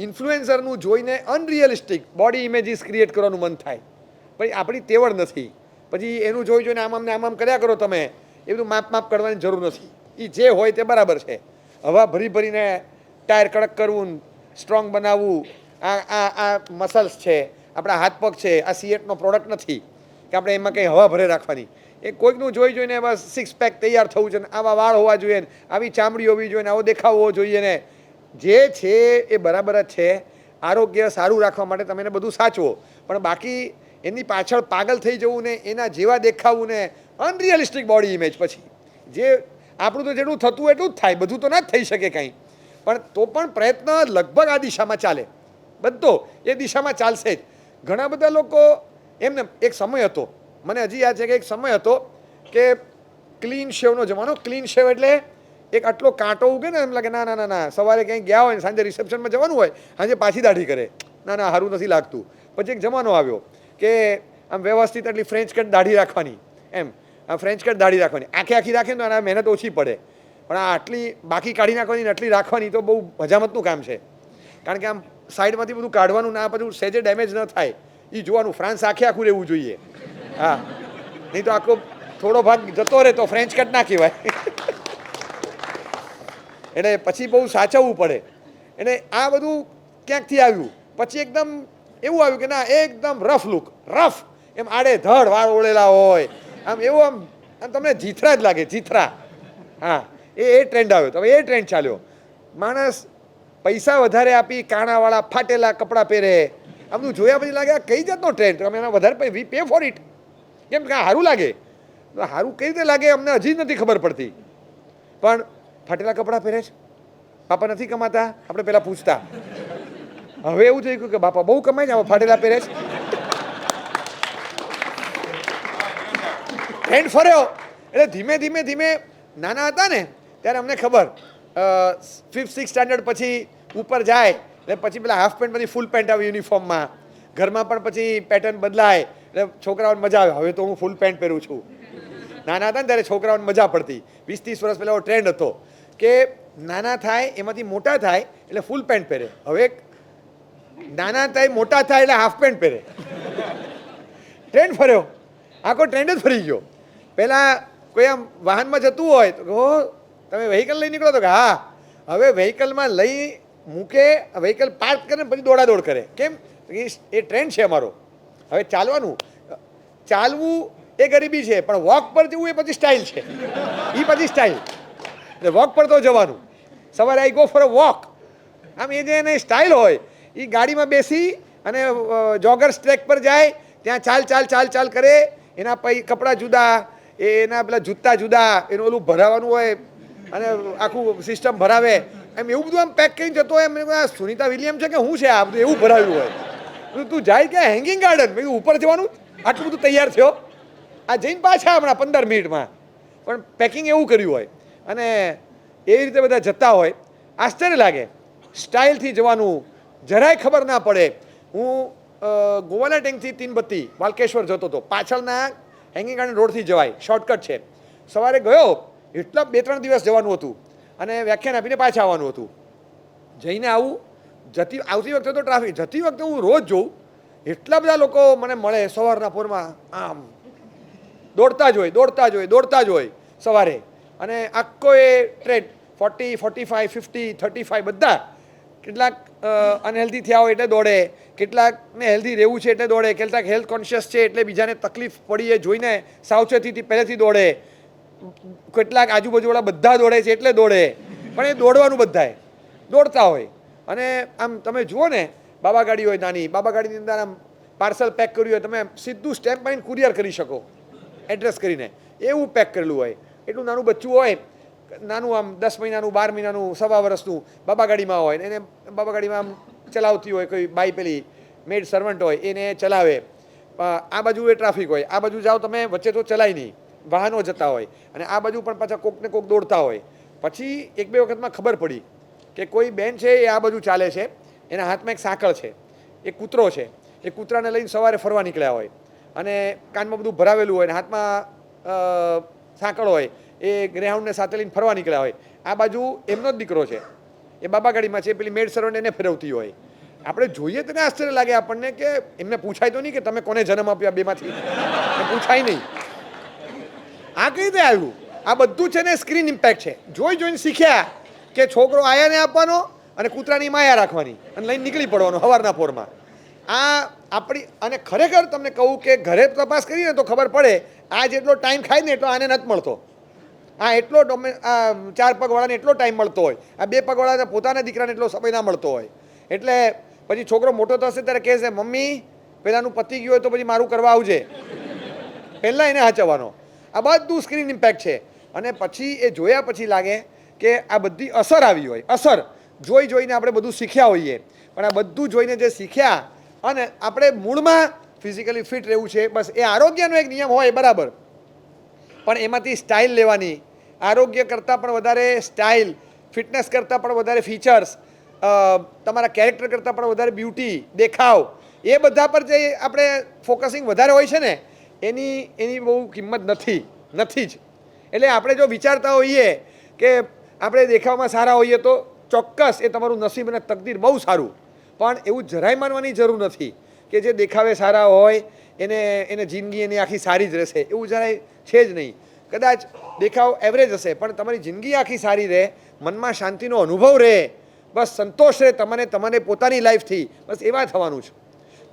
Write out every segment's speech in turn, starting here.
ઇન્ફ્લુએન્સરનું જોઈને અનરિયલિસ્ટિક body images create કરવાનું મન થાય, પછી આપણી તેવડ નથી. પછી એનું જોઈને આમ કર્યા કરો તમે, એ બધું માપ કરવાની જરૂર નથી. એ જે હોય તે બરાબર છે. હવા ભરીને ટાયર કડક કરવું, સ્ટ્રોંગ બનાવવું, આ મસલ્સ છે, આપણા હાથ પગ છે, આ સીએટનો પ્રોડક્ટ નથી કે આપણે એમાં કંઈ હવા ભરે રાખવાની. એ કોઈકનું જોઈને બસ સિક્સ પેક તૈયાર થવું છે ને આવા વાળ હોવા જોઈએ ને આવી ચામડી હોવી જોઈએ ને આવો દેખાવ હોવો જોઈએ ને. જે છે એ બરાબર જ છે. આરોગ્ય સારું રાખવા માટે તમે એને બધું સાચવો, પણ બાકી એની પાછળ પાગલ થઈ જવું ને એના જેવા દેખાવું ને અનરિયલિસ્ટિક બોડી ઇમેજ, પછી જે આપણું તો જેટલું થતું એટલું જ થાય, બધું તો ના જ થઈ શકે કંઈ, પણ તો પણ પ્રયત્ન લગભગ આ દિશામાં ચાલે, બધો એ દિશામાં ચાલશે જ. ઘણા બધા લોકો એમને એક સમય હતો, મને હજી યાદ છે કે એક સમય હતો કે ક્લીન શેવનો જમાનો. ક્લીન શેવ એટલે એક આટલો કાંટો ઉગે ને એમ લાગે ના, સવારે ક્યાંય ગયા હોય ને સાંજે રિસેપ્શનમાં જવાનું હોય, સાંજે પાછી દાઢી કરે, ના સારું નથી લાગતું. પછી એક જમાનો આવ્યો કે આમ વ્યવસ્થિત એટલી ફ્રેન્ચ કટ દાઢી રાખવાની, એમ ફ્રેન્ચ કટ દાઢી રાખવાની, આખી રાખે ને આ મહેનત ઓછી પડે, પણ આ આટલી બાકી કાઢી નાખવાની ને આટલી રાખવાની તો બહુ હજામતનું કામ છે. કારણ કે આમ સાઈડમાંથી બધું કાઢવાનું ને આ બધું સહેજે ડેમેજ ન થાય એ જોવાનું. ફ્રાન્સ આખું રહેવું જોઈએ, હા, નહીં તો આખો થોડો ભાગ જતો રહે તો ફ્રેન્ચ કટ ના કહેવાય. એટલે પછી બહુ સાચવવું પડે. એટલે આ બધું ક્યાંકથી આવ્યું. પછી એકદમ એવું આવ્યું કે ના એકદમ રફ લુક, રફ એમ આડે ધડ વાળ ઓળેલા હોય, આમ એવું આમ તમને જીથરા જ લાગે, જીથરા. હા, એ ટ્રેન્ડ આવ્યો. તો એ ટ્રેન્ડ ચાલ્યો. માણસ પૈસા વધારે આપી કાણાવાળા ફાટેલા કપડાં પહેરે, આમ બધું જોયા પછી લાગે આ કઈ જાતનો ટ્રેન્ડ, અમે એના વધારે વી પે ફોર ઇટ. કેમ કે સારું લાગે, સારું કઈ રીતે લાગે અમને હજી જ નથી ખબર પડતી. પણ ફાટેલા કપડાં પહેરે છે, બાપા નથી કમાતા, આપણે પહેલાં પૂછતા. હવે એવું થઈ ગયું કે બાપા બહુ કમાય છે, આમાં ફાટેલા પહેરે છે. ટ્રેન્ડ ફર્યો એટલે ધીમે નાના હતા ને ત્યારે અમને ખબર, 5th 6th સ્ટાન્ડર્ડ પછી ઉપર જાય એટલે પછી પેલા હાફ પેન્ટ પછી ફૂલ પેન્ટ આવે યુનિફોર્મમાં. ઘરમાં પણ પછી પેટર્ન બદલાય એટલે છોકરાઓને મજા આવે, હવે તો હું ફૂલ પેન્ટ પહેરું છું. નાના હતા ને ત્યારે છોકરાઓને મજા પડતી. 20-30 વર્ષ પહેલાં એવો ટ્રેન્ડ હતો કે નાના થાય એમાંથી મોટા થાય એટલે ફૂલ પેન્ટ પહેરે. હવે નાના થાય મોટા થાય એટલે હાફ પેન્ટ પહેરે. ટ્રેન્ડ ફર્યો, આખો ટ્રેન્ડ જ ફરી ગયો. પહેલાં કોઈ આમ વાહનમાં જતું હોય તો કહો તમે વ્હીકલ લઈ નીકળો તો કે હા, હવે વ્હીકલમાં લઈ મૂકે, વ્હીકલ પાર્ક કરે પછી દોડાદોડ કરે. કેમ? એ ટ્રેન્ડ છે અમારો. હવે ચાલવું એ ગરીબી છે, પણ વોક પર જવું એ પછી સ્ટાઇલ છે. એ પછી સ્ટાઇલ એટલે વોક પર તો જવાનું. સવારે I go for a walk, આમ એ જે એને સ્ટાઇલ હોય એ ગાડીમાં બેસી અને જોગર્સ ટ્રેક પર જાય, ત્યાં ચાલ કરે. એના પછી કપડાં જુદા, એના પેલા જૂતા જુદા, એનું ઓલું ભરાવાનું હોય અને આખું સિસ્ટમ ભરાવે. એમ એવું બધું આમ પેક કરીને જતો હોય. એમ સુનિતા વિલિયમ છે કે શું છે આ બધું એવું ભરાવ્યું હોય. તું જાય ક્યાં? Hanging garden. મેં ઉપર જવાનું, આટલું બધું તૈયાર થયો, આ જઈને પાછા હમણાં 15 મિનિટમાં. પણ પેકિંગ એવું કર્યું હોય અને એવી રીતે બધા જતા હોય. આશ્ચર્ય લાગે. સ્ટાઇલથી જવાનું, જરાય ખબર ના પડે. હું ગોવાના ટેંકથી તીનબત્તી વાલકેશ્વર જતો હતો. પાછળના હેંગિંગ ગાર્ડન રોડથી જવાય, શોર્ટકટ છે. સવારે ગયો, એટલા 2-3 દિવસ જવાનું હતું અને વ્યાખ્યાન આપીને પાછા આવવાનું હતું. જઈને આવતી વખતે તો ટ્રાફિક, જતી વખતે હું રોજ જોઉં એટલા બધા લોકો મને મળે સવારના પોરમાં, આમ દોડતા જ હોય સવારે. અને આખો એ ટ્રેન્ડ 40, 45, 50, 35 બધા. કેટલાક અનહેલ્ધી થયા હોય એટલે દોડે, કેટલાકને હેલ્ધી રહેવું છે એટલે દોડે, કેટલાક હેલ્થ કોન્શિયસ છે એટલે બીજાને તકલીફ પડી એ જોઈને સાવચેતીથી પહેલેથી દોડે, કેટલાક આજુબાજુવાળા બધા દોડે છે એટલે દોડે. પણ એ દોડવાનું બધાએ દોડતા હોય. અને આમ તમે જુઓ ને, બાબા ગાડી હોય નાની, બાબા ગાડીની અંદર આમ પાર્સલ પેક કર્યું હોય, તમે સીધું સ્ટેમ્પ મારીને કુરિયર કરી શકો એડ્રેસ કરીને, એવું પેક કરેલું હોય. એટલું નાનું બચ્ચું હોય, નાનું આમ 10 મહિનાનું, 12 મહિનાનું, 1.25 વર્ષનું બાબા ગાડીમાં હોય. એને બાબા ગાડીમાં આમ ચલાવતી હોય કોઈ બાઈ, પેલી મેડ સર્વન્ટ હોય એને ચલાવે. આ બાજુ એ ટ્રાફિક હોય, આ બાજુ જાઓ તમે, વચ્ચે તો ચલાય નહીં, વાહનો જતા હોય. અને આ બાજુ પણ પાછા કોકને કોક દોડતા હોય. પછી 1-2 વખતમાં ખબર પડી કે કોઈ બેન છે એ આ બાજુ ચાલે છે, એના હાથમાં એક સાંકળ છે, એક કૂતરો છે. એ કૂતરાને લઈને સવારે ફરવા નીકળ્યા હોય અને કાનમાં બધું ભરાવેલું હોય ને હાથમાં સાંકળ હોય. એ ગ્રેહાઉન્ડને સાથે લઈને ફરવા નીકળ્યા હોય. આ બાજુ એમનો જ દીકરો છે, એ બાબા ગાડીમાં છે, પેલી મેડ સર્વન્ટ એને ફેરવતી હોય. આપણે જોઈએ તો આશ્ચર્ય લાગે આપણને કે એમને પૂછાય તો નહીં કે તમે કોને જન્મ આપ્યા બેમાંથી, પૂછાય નહીં. આ કઈ રીતે આવ્યું? આ બધું છે ને સ્ક્રીન ઇમ્પેક્ટ છે. જોઈ જોઈને શીખ્યા કે છોકરો આયાને આપવાનો અને કૂતરાની માયા રાખવાની અને લઈને નીકળી પડવાનો હવારના પોરમાં. આ આપણી, અને ખરેખર તમને કહું કે ઘરે તપાસ કરીએ ને તો ખબર પડે આ જેટલો ટાઈમ ખાય ને એટલો આને નથી મળતો. આ એટલો આ 4 પગવાળાને એટલો ટાઈમ મળતો હોય, આ 2 પગવાળાને પોતાના દીકરાને એટલો સમય ના મળતો હોય. એટલે પછી છોકરો મોટો થશે ત્યારે કહે છે મમ્મી પેલાનું પતી ગયું હોય તો પછી મારું કરવા આવજે, પહેલાં એને હાચવવાનો. આ બધું સ્ક્રીન ઇમ્પેક્ટ છે. અને પછી એ જોયા પછી લાગે કે આ બધી અસર આવી હોય. અસર જોઈ જોઈને આપણે બધું શીખ્યા હોઈએ, પણ આ બધું જોઈને જે શીખ્યા અને આપણે મૂળમાં ફિઝિકલી ફિટ રહેવું છે, બસ એ આરોગ્યનો એક નિયમ હોય બરાબર, પણ એમાંથી સ્ટાઇલ લેવાની. આરોગ્ય કરતાં પણ વધારે સ્ટાઇલ, ફિટનેસ કરતાં પણ વધારે ફીચર્સ, તમારા કેરેક્ટર કરતાં પણ વધારે બ્યુટી, દેખાવ, એ બધા પર જે આપણે ફોકસિંગ વધારે હોય છે ને એની બહુ કિંમત નથી જ. એટલે આપણે જો વિચારતા હોઈએ કે આપણે દેખાવમાં સારા હોઈએ તો ચોક્કસ એ તમારું નસીબ અને તકદીર બહુ સારું, પણ એવું જરાય માનવાની જરૂર નથી કે જે દેખાવે સારા હોય એને જિંદગી એની આખી સારી જ રહેશે, એવું જરાય છે જ નહીં. કદાચ દેખાવ એવરેજ હશે પણ તમારી જિંદગી આખી સારી રહે, મનમાં શાંતિનો અનુભવ રહે, બસ સંતોષ રહે તમને પોતાની લાઈફથી, બસ એવા થવાનું છે.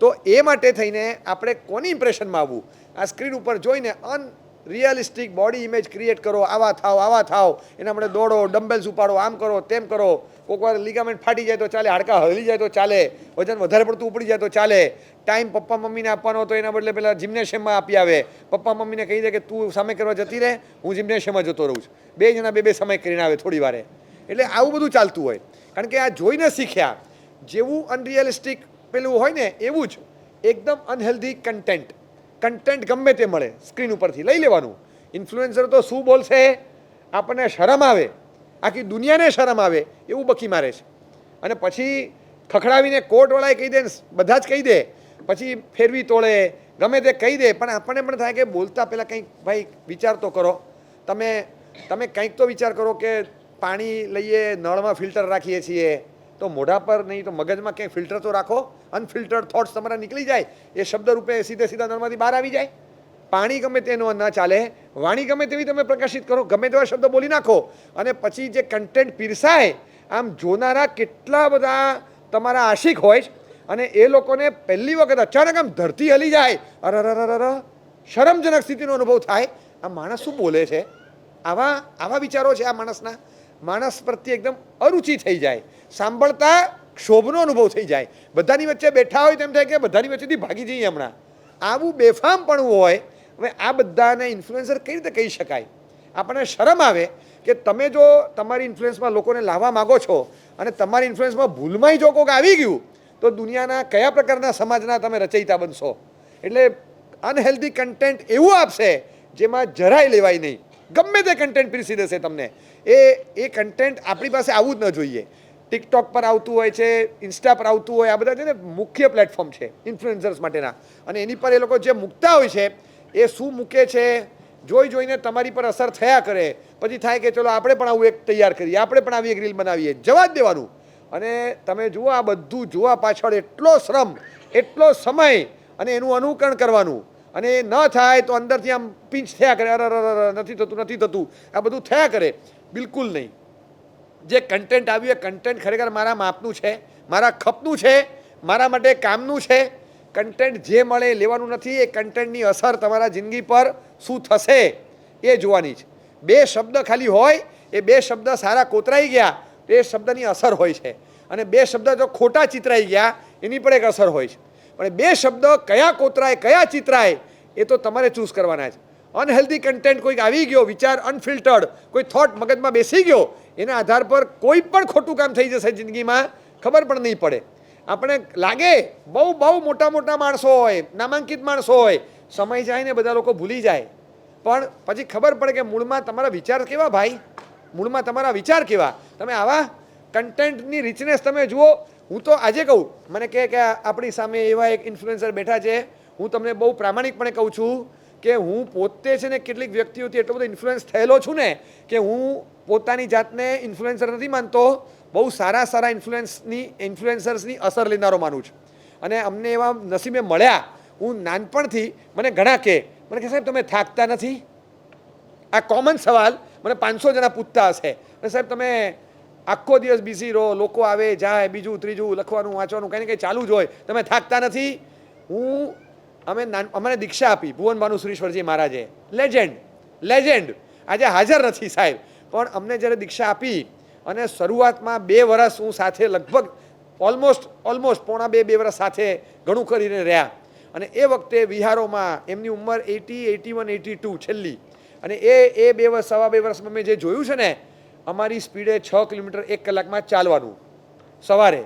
તો એ માટે થઈને આપણે કોની ઇમ્પ્રેશનમાં આવવું? આ સ્ક્રીન ઉપર જોઈને અનરિયલિસ્ટિક બોડી ઇમેજ ક્રિએટ કરો, આવા થાવ, એના માટે દોડો, ડમ્બેલ્સ ઉપાડો, આમ કરો તેમ કરો. કોઈક વાર લિગામેન્ટ ફાટી જાય તો ચાલે, હાડકાં હલી જાય તો ચાલે, વજન વધારે પડતું ઉપડી જાય તો ચાલે. ટાઈમ પપ્પા મમ્મીને આપવાનો તો એના બદલે પેલા જિમ્નેશિયમમાં આપી આવે. પપ્પા મમ્મીને કહી દે કે તું સમય કરવા જતી રહે, હું જિમ્નેશિયમમાં જતો રહું છું. 2 જણા 2 સમય કરીને આવે થોડી વારે. એટલે આવું બધું ચાલતું હોય, કારણ કે આ જોઈને શીખ્યા. જેવું અનરિયલિસ્ટિક પેલું હોય ને એવું જ એકદમ અનહેલ્ધી કન્ટેન્ટ ગમે તે મળે સ્ક્રીન ઉપરથી લઈ લેવાનું. ઇન્ફ્લુએન્સર તો શું બોલશે, આપણને શરમ આવે, આખી દુનિયાને શરમ આવે એવું બકી મારે છે. અને પછી ખખડાવીને કોર્ટવાળાએ કહી દે, બધા જ કહી દે, પછી ફેરવી તોડે, ગમે તે કહી દે. પણ આપણને પણ થાય કે બોલતા પહેલાં કંઈક ભાઈ વિચાર તો કરો. તમે કંઈક તો વિચાર કરો કે પાણી લઈએ, નળમાં ફિલ્ટર રાખીએ છીએ, તો મોઢા પર નહીં તો મગજમાં ક્યાંય ફિલ્ટર તો રાખો. અનફિલ્ટર્ડ થોટ્સ તમારા નીકળી જાય, એ શબ્દ રૂપે સીધા નળમાંથી બહાર આવી જાય. પાણી ગમે તેનો ન ચાલે, વાણી ગમે તેવી તમે પ્રકાશિત કરો, ગમે તેવા શબ્દ બોલી નાખો, અને પછી જે કન્ટેન્ટ પીરસાય, આમ જોનારા કેટલા બધા તમારા આશિક હોય છે, અને એ લોકોને પહેલી વખત અચાનક આમ ધરતી હલી જાય, અરર શરમજનક સ્થિતિનો અનુભવ થાય. આ માણસ શું બોલે છે? આવા વિચારો છે આ માણસના. માણસ પ્રત્યે એકદમ અરુચિ થઈ જાય, સાંભળતા ક્ષોભનો અનુભવ થઈ જાય. બધાની વચ્ચે બેઠા હોય તેમ થાય કે બધાની વચ્ચેથી ભાગી જઈએ હમણાં. આવું બેફામપણું હોય. હવે આ બધાને ઇન્ફ્લુએન્સર કઈ રીતે કહી શકાય? આપણને શરમ આવે કે તમે જો તમારી ઇન્ફ્લુએન્સમાં લોકોને લાવવા માગો છો અને તમારી ઇન્ફ્લુએન્સમાં ભૂલમાંય જો કોઈક આવી ગયું તો દુનિયાના કયા પ્રકારના સમાજના તમે રચયિતા બનશો. એટલે અનહેલ્ધી કન્ટેન્ટ એવું આપશે જેમાં જરાય લેવાય નહીં. ગમે તે કન્ટેન્ટ પીરસી દેશે તમને. એ કન્ટેન્ટ આપણી પાસે આવવું જ ન જોઈએ. ટિકટોક પર આવતું હોય છે, ઇન્સ્ટા પર આવતું હોય, આ બધા છે ને મુખ્ય પ્લેટફોર્મ છે ઇન્ફ્લુએન્સર્સ માટેના. અને એની પર એ લોકો જે મૂકતા હોય છે એ શું મૂકે છે જોઈને તમારી પર અસર થયા કરે. પછી થાય કે ચલો આપણે પણ આવું એક તૈયાર કરીએ, આપણે પણ આવી એક રીલ બનાવીએ, જવા જ દેવાનું. અને તમે જુઓ આ બધું જોવા પાછળ એટલો શ્રમ, એટલો સમય, અને એનું અનુકરણ કરવાનું, અને એ ન થાય તો અંદરથી આમ પિંચ થયા કરે, અરે નથી થતું, આ બધું થયા કરે. બિલકુલ નહીં. જે કન્ટેન્ટ આવ્યું એ કન્ટેન્ટ ખરેખર મારા માપનું છે, મારા ખપનું છે, મારા માટે કામનું છે. કન્ટેન્ટ જે મળે એ લેવાનું નથી. એ કન્ટેન્ટની અસર તમારા જિંદગી પર શું થશે એ જોવાની છે. 2 શબ્દ ખાલી હોય, એ 2 શબ્દ સારા કોતરાઈ ગયા તો એ શબ્દની અસર હોય છે, અને 2 શબ્દ જો ખોટા ચિતરાઈ ગયા એની પણ એક અસર હોય છે. પણ 2 શબ્દ કયા કોતરાય કયા ચિતરાય એ તો તમારે ચૂઝ કરવાના છે. અનહેલ્ધી કન્ટેન્ટ કોઈક આવી ગયો, વિચાર અનફિલ્ટર્ડ કોઈ થોટ મગજમાં બેસી ગયો, એના આધાર પર કોઈ પણ ખોટું કામ થઈ જશે જિંદગીમાં, ખબર પણ નહીં પડે. આપણે લાગે બહુ મોટા માણસો હોય, નામાંકિત માણસો હોય, સમય જાય ને બધા લોકો ભૂલી જાય, પણ પછી ખબર પડે કે મૂળમાં તમારા વિચાર કેવા ભાઈ, મૂળમાં તમારા વિચાર કેવા. તમે આવા કન્ટેન્ટની રિચનેસ તમે જુઓ. હું તો આજે કહું, મને કહે કે આપણી સામે એવા એક ઇન્ફ્લુએન્સર બેઠા છે, હું તમને બહુ પ્રામાણિકપણે કહું છું કે હું પોતે છે ને કેટલીક વ્યક્તિઓથી એટલો બધો ઇન્ફ્લુઅન્સ થયેલો છું ને કે હું પોતાની જાતને ઇન્ફ્લુએન્સર નથી માનતો, બહુ સારા ઇન્ફ્લુએન્સર્સની અસર લેનારો માનું છું. અને અમને એવા નસીબે મળ્યા. હું નાનપણથી મને ઘણા મને કે સાહેબ તમે થાકતા નથી? આ કોમન સવાલ મને 500 જણા પૂછતા હશે. સાહેબ તમે આખો દિવસ બિઝી રહો, લોકો આવે જાય, બીજું ત્રીજું લખવાનું વાંચવાનું કંઈ ને કંઈ ચાલુ જ હોય, તમે થાકતા નથી? અમને દીક્ષા આપી ભુવન ભાનુશ્રીશ્વરજી મહારાજે, લેજેન્ડ આજે હાજર નથી સાહેબ, પણ અમને જ્યારે દીક્ષા આપી અને શરૂઆતમાં 2 વર્ષ હું સાથે લગભગ ઓલમોસ્ટ પોણા 2 વર્ષ સાથે ઘણું કરીને રહ્યા. અને એ વખતે વિહારોમાં એમની ઉંમર 80, 81, 82 છેલ્લી. અને એ 2 વર્ષ, સવા 2 વર્ષમાં મેં જે જોયું છે ને, અમારી સ્પીડે 6 કિલોમીટર 1 કલાકમાં ચાલવાનું સવારે.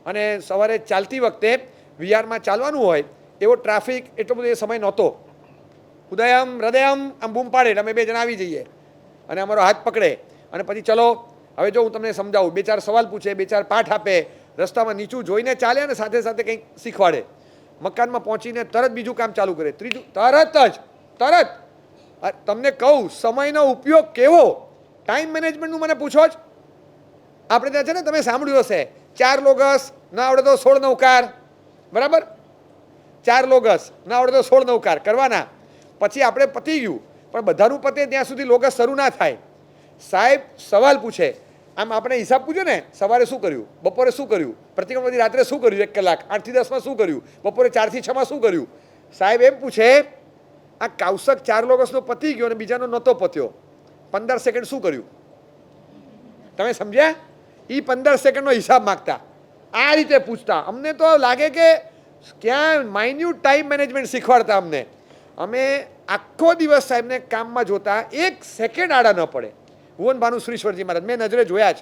અને સવારે ચાલતી વખતે વિહારમાં ચાલવાનું હોય, એવો ટ્રાફિક એટલો બધો એ સમય નહોતો. ઉદયમ હૃદયમ આમ બૂમ પાડે એટલે અમે 2 જણા આવી જઈએ અને અમારો હાથ પકડે અને પછી ચલો હવે જો હું તમને સમજાવું, 2-4 સવાલ પૂછે, 2-4 પાઠ આપે, રસ્તામાં નીચું જોઈને ચાલે અને સાથે સાથે કંઈક શીખવાડે. મકાનમાં પહોંચીને તરત બીજું કામ ચાલુ કરે, ત્રીજું તરત. તમને કહું સમયનો ઉપયોગ કેવો, ટાઈમ મેનેજમેન્ટનું મને પૂછો જ. આપણે ત્યાં છે ને, તમે સાંભળ્યું હશે 4 લોગસ ના આવડે તો 16 નવકાર, બરાબર? 4 લોગસ ના આવડે તો 16 નવકાર કરવાના, પછી આપણે પતી ગયું. પણ બધાનું પતે ત્યાં સુધી લોગસ શરૂ ના થાય. સાહેબ સવાલ પૂછે, આમ આપણે હિસાબ પૂછ્યો ને, સવારે શું કર્યું, બપોરે શું કર્યું, પ્રતિક્રમ પછી રાત્રે શું કર્યું, 1 કલાક 8 થી 10 માં શું કર્યું, બપોરે 4 થી 6 માં શું કર્યું. સાહેબ એમ પૂછે, આ કાઉસક 4 લોગસનો પતી ગયો અને બીજાનો નહોતો પત્યો, 15 સેકન્ડ શું કર્યું? તમે સમજ્યા? એ 15 સેકન્ડનો હિસાબ માગતા, આ રીતે પૂછતા. અમને તો લાગે કે ક્યાં માઇન્યુટ ટાઈમ મેનેજમેન્ટ શીખવાડતા અમને. અમે આખો દિવસ સાહેબને કામમાં જોતા, 1 સેકન્ડ આડા ન પડે. ભુવન ભાનુશ્રીશ્વરજી મહારાજ મેં નજરે જોયા જ.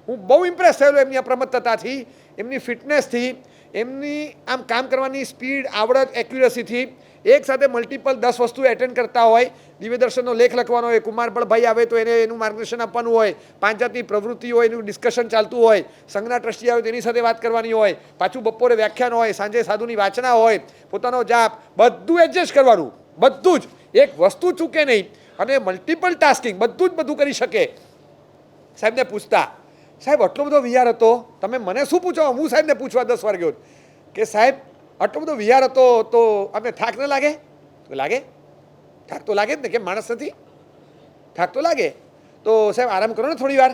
હું બહુ ઇમ્પ્રેસ થયેલો એમની અપ્રમત્તતાથી, એમની ફિટનેસથી, એમની આમ કામ કરવાની સ્પીડ, આવડત, એક્યુરસીથી. એક સાથે મલ્ટિપલ 10 વસ્તુ એટેન્ડ કરતા હોય, દિવ્યદર્શનનો લેખ લખવાનો હોય, કુમારપળભાઈ આવે તો એને એનું માર્ગદર્શન આપવાનું હોય, 5 જાતની પ્રવૃત્તિ હોય એનું ડિસ્કશન ચાલતું હોય, સંઘના ટ્રસ્ટી આવે તેની સાથે વાત કરવાની હોય, પાછું બપોરે વ્યાખ્યાન હોય, સાંજે સાધુની વાંચના હોય, પોતાનો જાપ, બધું એડજસ્ટ કરવાનું, બધું જ, એક વસ્તુ ચૂકે નહીં. અને મલ્ટિપલ ટાસ્કિંગ, બધું કરી શકે. સાહેબને પૂછતા, સાહેબ આટલો બધો વિહાર હતો, તમે મને શું પૂછો? હું સાહેબને પૂછવા 10 વાર ગયો કે સાહેબ આટલો બધો વિહાર હતો તો આપણે થાક ન લાગે? લાગે, થાક તો લાગે જ ને, કેમ માણસ નથી? થાક તો લાગે. તો સાહેબ આરામ કરો ને થોડી વાર.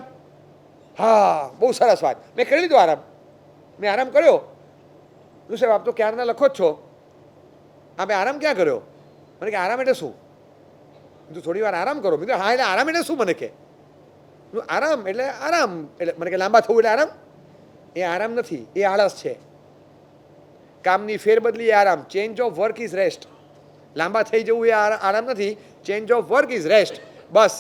હા, બહુ સરસ વાત, મેં કરી લીધો આરામ, મેં આરામ કર્યો. સાહેબ આપ તો ક્યારના લખો જ છો, આપણે આરામ ક્યાં કર્યો? મને કે આરામ એટલે શું? થોડી વાર આરામ કરો. બીજું હા એટલે આરામ એટલે શું? મને કે આરામ એટલે મને કે લાંબા થવું એટલે આરામ? એ આરામ નથી, એ આળસ છે. કામની ફેરબદલી એ આરામ. Change of work is rest. લાંબા થઈ જવું એ આરામ નથી, change of work is rest. બસ.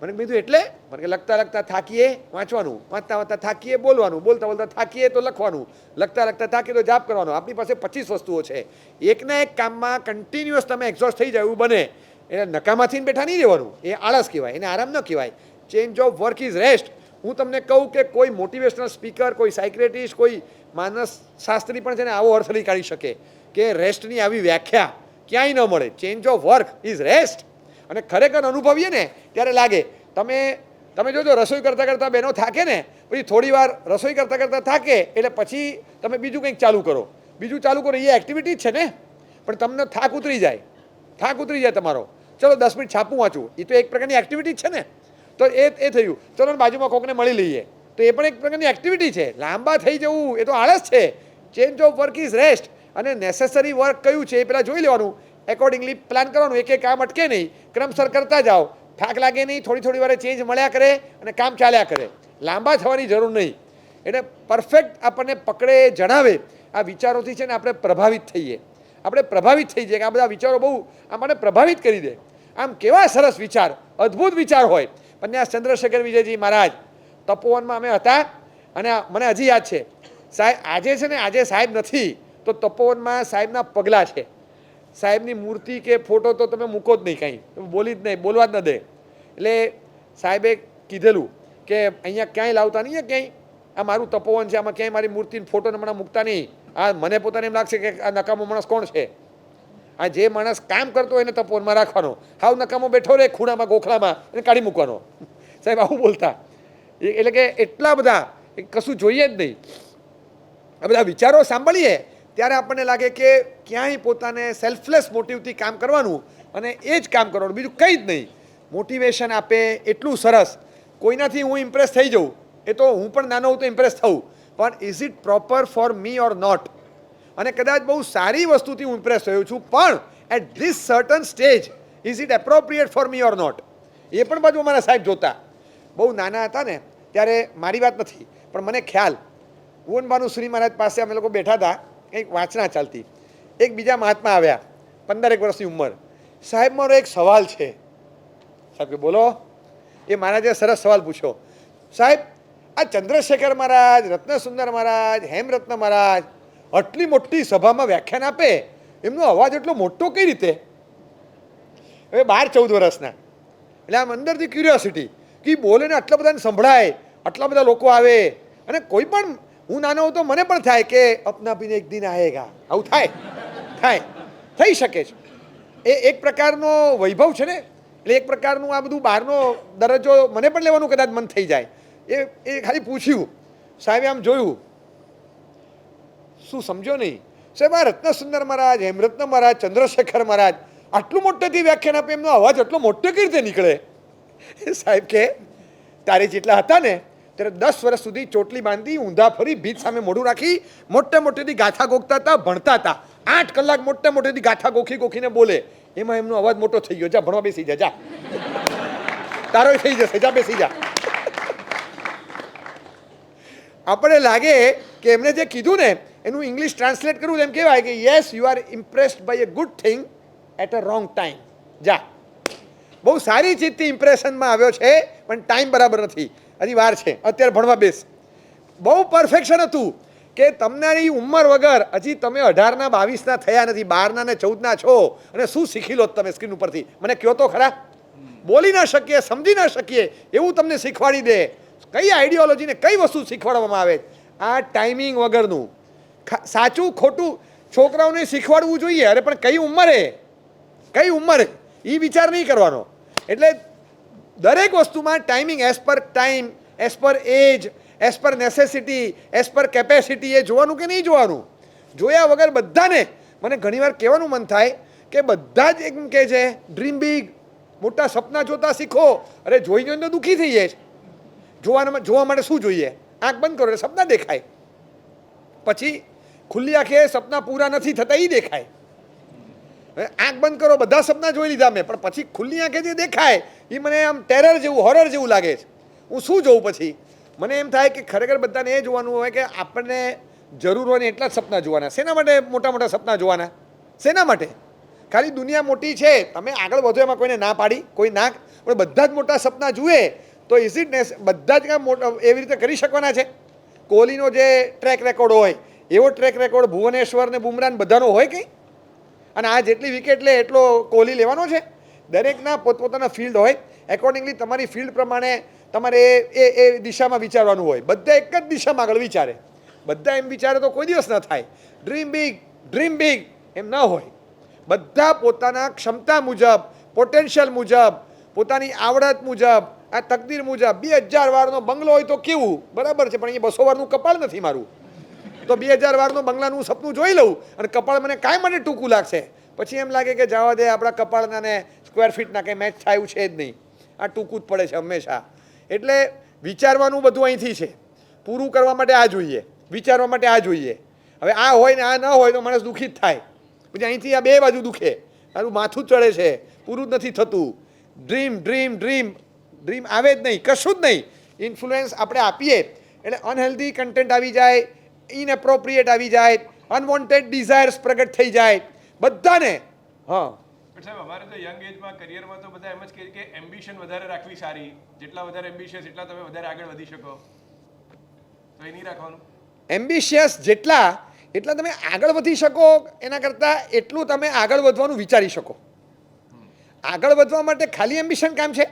મને કીધું એટલે? મને કે લખતા થાકીએ વાંચવાનું, વાંચતા થાકીએ બોલવાનું, બોલતા થાકીએ તો લખવાનું, લખતા થાકીએ તો જાપ કરવાનો. આપણી પાસે 25 વસ્તુઓ છે. એકના એક કામમાં કન્ટિન્યુઅસ તમે એક્ઝોસ્ટ થઈ જાય એવું બને એટલે નકામાથી બેઠા નહીં રહેવાનું, એ આળસ કહેવાય, એને આરામ ન કહેવાય. Change of work is rest. હું તમને કહું કે કોઈ મોટિવેશનલ સ્પીકર, કોઈ સાયક્રેટિસ્ટ, કોઈ માનસ શાસ્ત્રી પણ છે ને આવો અર્થ લઈ કાઢી શકે કે રેસ્ટની આવી વ્યાખ્યા ક્યાંય ન મળે. Change of work is rest. અને ખરેખર અનુભવીએ ને ત્યારે લાગે. તમે જોજો રસોઈ કરતાં બહેનો થાકે ને, પછી થોડી વાર રસોઈ કરતાં થાકે એટલે પછી તમે બીજું કંઈક ચાલુ કરો, એ એક્ટિવિટી જ છે ને, પણ તમને થાક ઉતરી જાય તમારો. ચલો 10 મિનિટ છાપું વાંચું, એ તો એક પ્રકારની એક્ટિવિટી જ છે ને. તો એ થયું. ચલો બાજુમાં કોકને મળી લઈએ, તો એ પણ એક પ્રકારની એક્ટિવિટી છે. લાંબા થઈ જવું એ તો આળસ છે. Change of work is rest. અને નેસેસરી વર્ક કયું છે એ પહેલાં જોઈ લેવાનું, એકોર્ડિંગલી પ્લાન કરવાનું. એક કામ અટકે નહીં, ક્રમસર કરતા જાઓ, થાક લાગે નહીં, થોડી વારે ચેન્જ મળ્યા કરે અને કામ ચાલ્યા કરે. લાંબા થવાની જરૂર નહીં. એટલે પરફેક્ટ આપણને પકડે જણાવે આ વિચારોથી છે ને આપણે પ્રભાવિત થઈએ કે આ બધા વિચારો બહુ આપણને પ્રભાવિત કરી દે. આમ કેવા સરસ વિચાર, અદ્ભુત વિચાર હોય. પન્યાસ ચંદ્રશેખર વિજયજી મહારાજ તપોવનમાં અમે હતા અને મને હજી યાદ છે સાહેબ, આજે સાહેબ નથી તો તપોવનમાં સાહેબના પગલાં છે. સાહેબની મૂર્તિ કે ફોટો તો તમે મૂકો જ નહીં, કાંઈ બોલવા જ ન દે. એટલે સાહેબે કીધેલું કે અહીંયા ક્યાંય લાવતા નહીં, ક્યાંય આ મારું તપોવન છે, આમાં ક્યાંય મારી મૂર્તિ ફોટો હમણાં મૂકતા નહીં. આ મને પોતાને એમ લાગશે કે આ નકામો માણસ કોણ છે. આ જે માણસ કામ કરતો હોય એને તપોવનમાં રાખવાનો, હાવ નકામો બેઠો રહે ખૂણામાં ગોખલામાં એને કાઢી મૂકવાનો. સાહેબ આવું બોલતા. એટલે કે એટલા બધા કશું જોઈએ જ નહીં. આ બધા વિચારો સાંભળીએ ત્યારે આપણને લાગે કે ક્યાંય પોતાને સેલ્ફલેસ મોટિવથી કામ કરવાનું અને એ જ કામ કરવાનું, બીજું કંઈ જ નહીં. મોટિવેશન આપે એટલું સરસ, કોઈનાથી હું ઇમ્પ્રેસ થઈ જાઉં, એ તો હું પણ નાનો હું તો ઇમ્પ્રેસ થઉં, પણ is it proper for me or not? અને કદાચ બહુ સારી વસ્તુથી હું ઇમ્પ્રેસ થયો છું, પણ at this certain stage is it appropriate for me or not? એ પણ બાજુ મારા સાહેબ જોતા. બહુ નાના હતા ને ત્યારે, મારી વાત નથી પણ મને ખ્યાલ, ભુવનભાનુ શ્રી મહારાજ પાસે અમે લોકો બેઠા હતા, કંઈક વાંચના ચાલતી, એક બીજા મહાત્મા આવ્યા, 15 વર્ષની ઉંમર. સાહેબ મારો એક સવાલ છે. સાહેબ કે બોલો. એ મહારાજે સરસ સવાલ પૂછ્યો. સાહેબ આ ચંદ્રશેખર મહારાજ, રત્નસુંદર મહારાજ, હેમરત્ન મહારાજ આટલી મોટી સભામાં વ્યાખ્યાન આપે, એમનો અવાજ એટલો મોટો કઈ રીતે? હવે 12-14 વર્ષના, એટલે આમ અંદરથી ક્યુરિયોસિટી કે બોલે ને આટલા બધાને સંભળાય, આટલા બધા લોકો આવે. અને કોઈ પણ, હું નાનો હોઉં તો મને પણ થાય કે અપના પીને એક દિન આયેગા, આવું થાય થઈ શકે છે. એ એક પ્રકારનો વૈભવ છે ને, એટલે એક પ્રકારનું આ બધું બહારનો દરજ્જો મને પણ લેવાનું કદાચ મન થઈ જાય. એ ખાલી પૂછ્યું. સાહેબે આમ જોયું, શું સમજો નહીં? સાહેબ આ રત્નસુંદર મહારાજ, હેમરત્ન મહારાજ, ચંદ્રશેખર મહારાજ આટલું મોટેથી વ્યાખ્યાન આપે, એમનો અવાજ આટલો મોટો કઈ રીતે નીકળે? સાહેબ કે તારે જેટલા હતા ને ત્યારે 10 વર્ષ સુધી ચોટલી બાંધી, ઊંધા ફરી, ભીત સામે મોઢું રાખી, મોટેથી ગાથા ગોખતા હતા, ભણતા હતા. 8 કલાક મોટેથી ગાથા ગોખીને બોલે. એમાં એમનો અવાજ મોટો થઈ ગયો. જા ભણવા બેસી જા, તારો થઈ જશે, જા બેસી જા. આપણે લાગે કે એમને જે કીધું ને એનું ઇંગ્લિશ ટ્રાન્સલેટ કરવું એમ કહેવાય કે yes you are impressed by a good thing at a wrong time. જા, બહુ સારી ચીજથી ઇમ્પ્રેશનમાં આવ્યો છે પણ ટાઈમ બરાબર નથી, હજી વાર છે, અત્યારે ભણવા બેસ. બહુ પરફેક્શન હતું કે તમારી ઉંમર વગર હજી તમે 18ના 22ના થયા નથી, 12ના ને 14ના છો, અને શું શીખી લો તમે સ્ક્રીન ઉપરથી? મને કહો તો ખરા. બોલી ના શકીએ, સમજી ના શકીએ એવું તમને શીખવાડી દે. કઈ આઈડિયોલોજીને કઈ વસ્તુ શીખવાડવામાં આવે? આ ટાઈમિંગ વગરનું. સાચું ખોટું છોકરાઓને શીખવાડવું જોઈએ, અરે પણ કઈ ઉંમરે એ વિચાર નહીં કરવાનો. એટલે દરેક વસ્તુમાં timing, as per time, as per age, as per necessity, as per capacity, એ જોવાનું કે નહીં જોવાનું? જોયા વગર બધાને, મને ઘણીવાર કહેવાનું મન થાય કે બધા જ એમ કહે છે ડ્રીમ બિગ, મોટા સપના જોતા શીખો. અરે જોઈને તો દુઃખી થઈ જાય છે. જોવા માટે શું જોઈએ? આંખ બંધ કરો એટલે સપના દેખાય, પછી ખુલ્લી આંખે સપના પૂરા નથી થતા એ દેખાય. આંખ બંધ કરો, બધા સપના જોઈ લીધા મેં, પણ પછી ખુલ્લી આંખે જે દેખાય એ મને આમ ટેરર જેવું, હોરર જેવું લાગે છે. હું શું જોઉં? પછી મને એમ થાય કે ખરેખર બધાને એ જોવાનું હોય કે આપણને જરૂર હોય ને એટલા જ સપના જોવાના. શેના માટે મોટા સપના જોવાના? શેના માટે? ખાલી દુનિયા મોટી છે, તમે આગળ વધો એમાં કોઈને ના પાડી, કોઈ ના, પણ બધા જ મોટા સપના જુએ તો ઇઝ ઇટ બધા જ કામ મોટા એવી રીતે કરી શકવાના છે? કોહલીનો જે ટ્રેક રેકોર્ડ હોય એવો ટ્રેક રેકોર્ડ ભુવનેશ્વર ને બુમરાહ બધાનો હોય કંઈ? અને આ જેટલી વિકેટ લે એટલો કોહલી લેવાનો છે? દરેકના પોતપોતાના ફિલ્ડ હોય, એકોર્ડિંગલી તમારી ફિલ્ડ પ્રમાણે તમારે એ દિશામાં વિચારવાનું હોય. બધા એક જ દિશામાં આગળ વિચારે. બધા એમ વિચારે તો કોઈ દિવસ ન થાય. ડ્રીમ બિગ એમ ન હોય. બધા પોતાના ક્ષમતા મુજબ, પોટેન્શિયલ મુજબ, પોતાની આવડત મુજબ, આ તકદીર મુજબ. 2000 વારનો બંગલો હોય તો કેવું? બરાબર છે, પણ એ 200 વારનું કપાળ નથી મારું. તો 2000 વારનો બંગલાનું સપનું જોઈ લઉં અને કપાળ મને કાંઈ માટે ટૂંકું લાગશે. પછી એમ લાગે કે જવા દે, આપણા કપાળના ને સ્ક્વેર ફીટના કંઈ મેચ થાય એવું છે જ નહીં, આ ટૂંકું જ પડે છે હંમેશા. એટલે વિચારવાનું બધું અહીંથી છે. પૂરું કરવા માટે આ જોઈએ, વિચારવા માટે આ જોઈએ. હવે આ હોય ને આ ન હોય તો માણસ દુઃખી જ થાય. પછી અહીંથી આ બે બાજુ દુખે, મારું માથું ચડે છે, પૂરું જ નથી થતું. ડ્રીમ આવે જ નહીં, કશું જ નહીં. ઇન્ફ્લુએન્સ આપણે આપીએ એટલે અનહેલ્ધી કન્ટેન્ટ આવી જાય, ઇનએપ્રોપ્રિએટ આવી જાય, અનવોન્ટેડ ડિઝાયર્સ પ્રગટ થઈ જાય બધાને. હા સાહેબ, અમારે તો યંગ એજમાં કરિયરમાં તો બધા એમ જ કહે કે એમ્બિશન વધારે રાખવી સારી, જેટલા વધારે એમ્બિશિયસ એટલા તમે વધારે આગળ વધી શકો. તો એ નહીં રાખવાનું. એમ્બિશિયસ એટલા તમે આગળ વધી શકો, એના કરતાં એટલું તમે આગળ વધવાનું વિચારી શકો. આગળ વધવા માટે ખાલી એમ્બિશન કામ છે?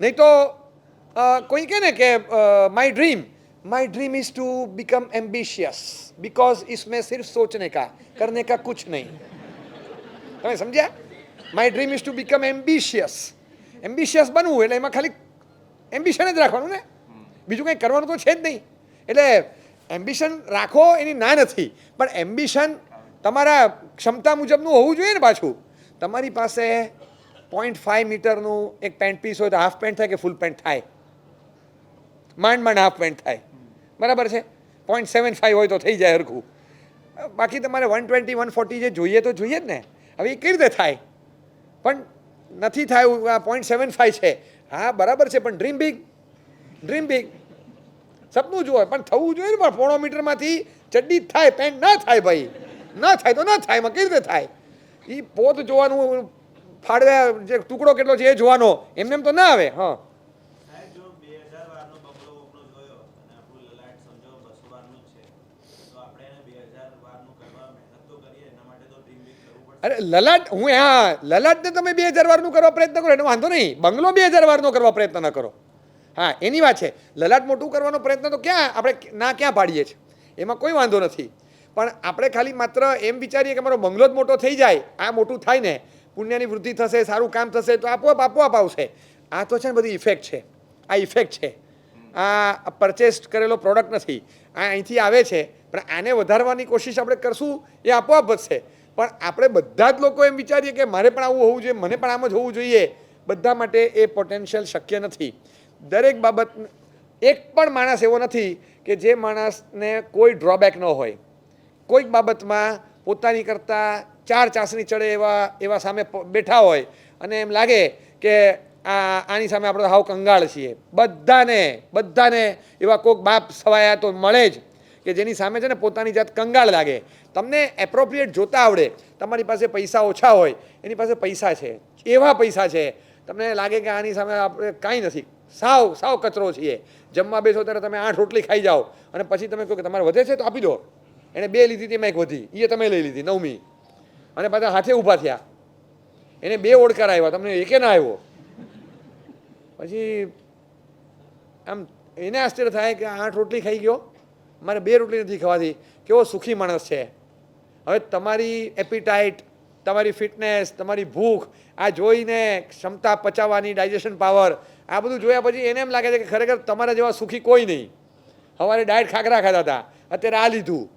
નહીં તો કોઈ કહે ને કે my dream is to become ambitious because इसमें सिर्फ सोचने का, करने का कुछ नहीं. તમે સમજ્યા? My dream is to become ambitious બનવું એટલે એમાં ખાલી એમ્બિશન જ રાખવાનું ને, બીજું કંઈ કરવાનું તો છે જ નહીં. એટલે એમ્બિશન રાખો એની ના નથી, પણ એમ્બિશન તમારા ક્ષમતા મુજબનું હોવું જોઈએ ને. પાછું તમારી પાસે 0.5 મીટરનું એક પેન્ટ પીસ હોય તો હાફ પેન્ટ થાય કે ફૂલ પેન્ટ થાય? માંડ હાફ પેન્ટ થાય, બરાબર છે. 0.75 હોય તો થઈ જાય હરખું. બાકી તમારે 120 140 જે જોઈએ તો જોઈએ જ ને. હવે એ કઈ રીતે થાય? પણ નથી થાય. 0.75 છે, હા બરાબર છે, પણ ડ્રીમ બિગ સપનું જુઓ, પણ થવું જોઈએ ને. પણ 0.5 મીટરમાંથી ચડ્ડી જ થાય, પેન્ટ ના થાય ભાઈ. ના થાય તો ના થાય, એમાં કઈ રીતે થાય? એ પોત જોવાનું, ફાળવે જે ટુકડો કેટલો છે એ જોવાનો, એમને એમ તો ના આવે. હા, અરે લલાટ લલાટને તમે 2000 વારનું કરવા પ્રયત્ન કરો એનો વાંધો નહીં. બંગલો 2000 વારનો કરવા પ્રયત્ન ન કરો. હા, એની વાત છે. લલાટ મોટું કરવાનો પ્રયત્ન તો ક્યાં પાડીએ છીએ, એમાં કોઈ વાંધો નથી. પણ આપણે ખાલી માત્ર એમ વિચારીએ કે મારો બંગલો જ મોટો થઈ જાય, આ મોટું થાય ને, પુણ્યની વૃદ્ધિ થશે, સારું કામ થશે તો આપોઆપ આવશે. આ તો છે ને બધી ઇફેક્ટ છે. આ ઇફેક્ટ છે, આ પરચેસ કરેલો પ્રોડક્ટ નથી. આ અહીંથી આવે છે, પણ આને વધારવાની કોશિશ આપણે કરશું એ આપોઆપ વધશે. પણ આપણે બધા જ લોકો એમ વિચારીએ કે મારે પણ આવું હોવું જોઈએ, મને પણ આમ જ હોવું જોઈએ. બધા માટે એ પોટેન્શિયલ શક્ય નથી. દરેક બાબત, એક પણ માણસ એવો નથી કે જે માણસને કોઈ ડ્રોબેક ન હોય. કોઈક બાબતમાં પોતાની કરતાં 4 ચાસણી ચડે એવા સામે બેઠા હોય અને એમ લાગે કે આની સામે આપણે હાવ કંગાળ છીએ. બધાને એવા કોઈક બાપ સવાયા તો મળે જ કે જેની સામે છે ને પોતાની જાત કંગાળ લાગે. તમને એપ્રોપ્રિએટ જોતા આવડે. તમારી પાસે પૈસા ઓછા હોય, એની પાસે પૈસા છે, એવા પૈસા છે, તમને લાગે કે આની સામે આપણે કાંઈ નથી, સાવ કચરો છીએ. જમવા બેસો ત્યારે તમે 8 રોટલી ખાઈ જાઓ અને પછી તમે કહો કે તમારે વધે છે તો આપી દો. એને 2 લીધી હતી, એમાં 1 વધી, એ તમે લઈ લીધી 9મી, અને પાછા હાથે ઊભા થયા. એને 2 ઓડકાર આવ્યા, તમને એકે ના આવ્યો. પછી આમ એને આશ્ચર્ય થાય કે 8 રોટલી ખાઈ ગયો, મારે 2 રોટલી નથી ખાવાથી. કેવો સુખી માણસ છે. હવે તમારી એપિટાઇટ, તમારી ફિટનેસ, તમારી ભૂખ, આ જોઈને ક્ષમતા પચાવવાની, ડાયજેશન પાવર, આ બધું જોયા પછી એને એમ લાગે છે કે ખરેખર તમારા જેવા સુખી કોઈ નહીં. સવારે ડાયટ ખાખરા ખાતા હતા, અત્યારે આ લીધું,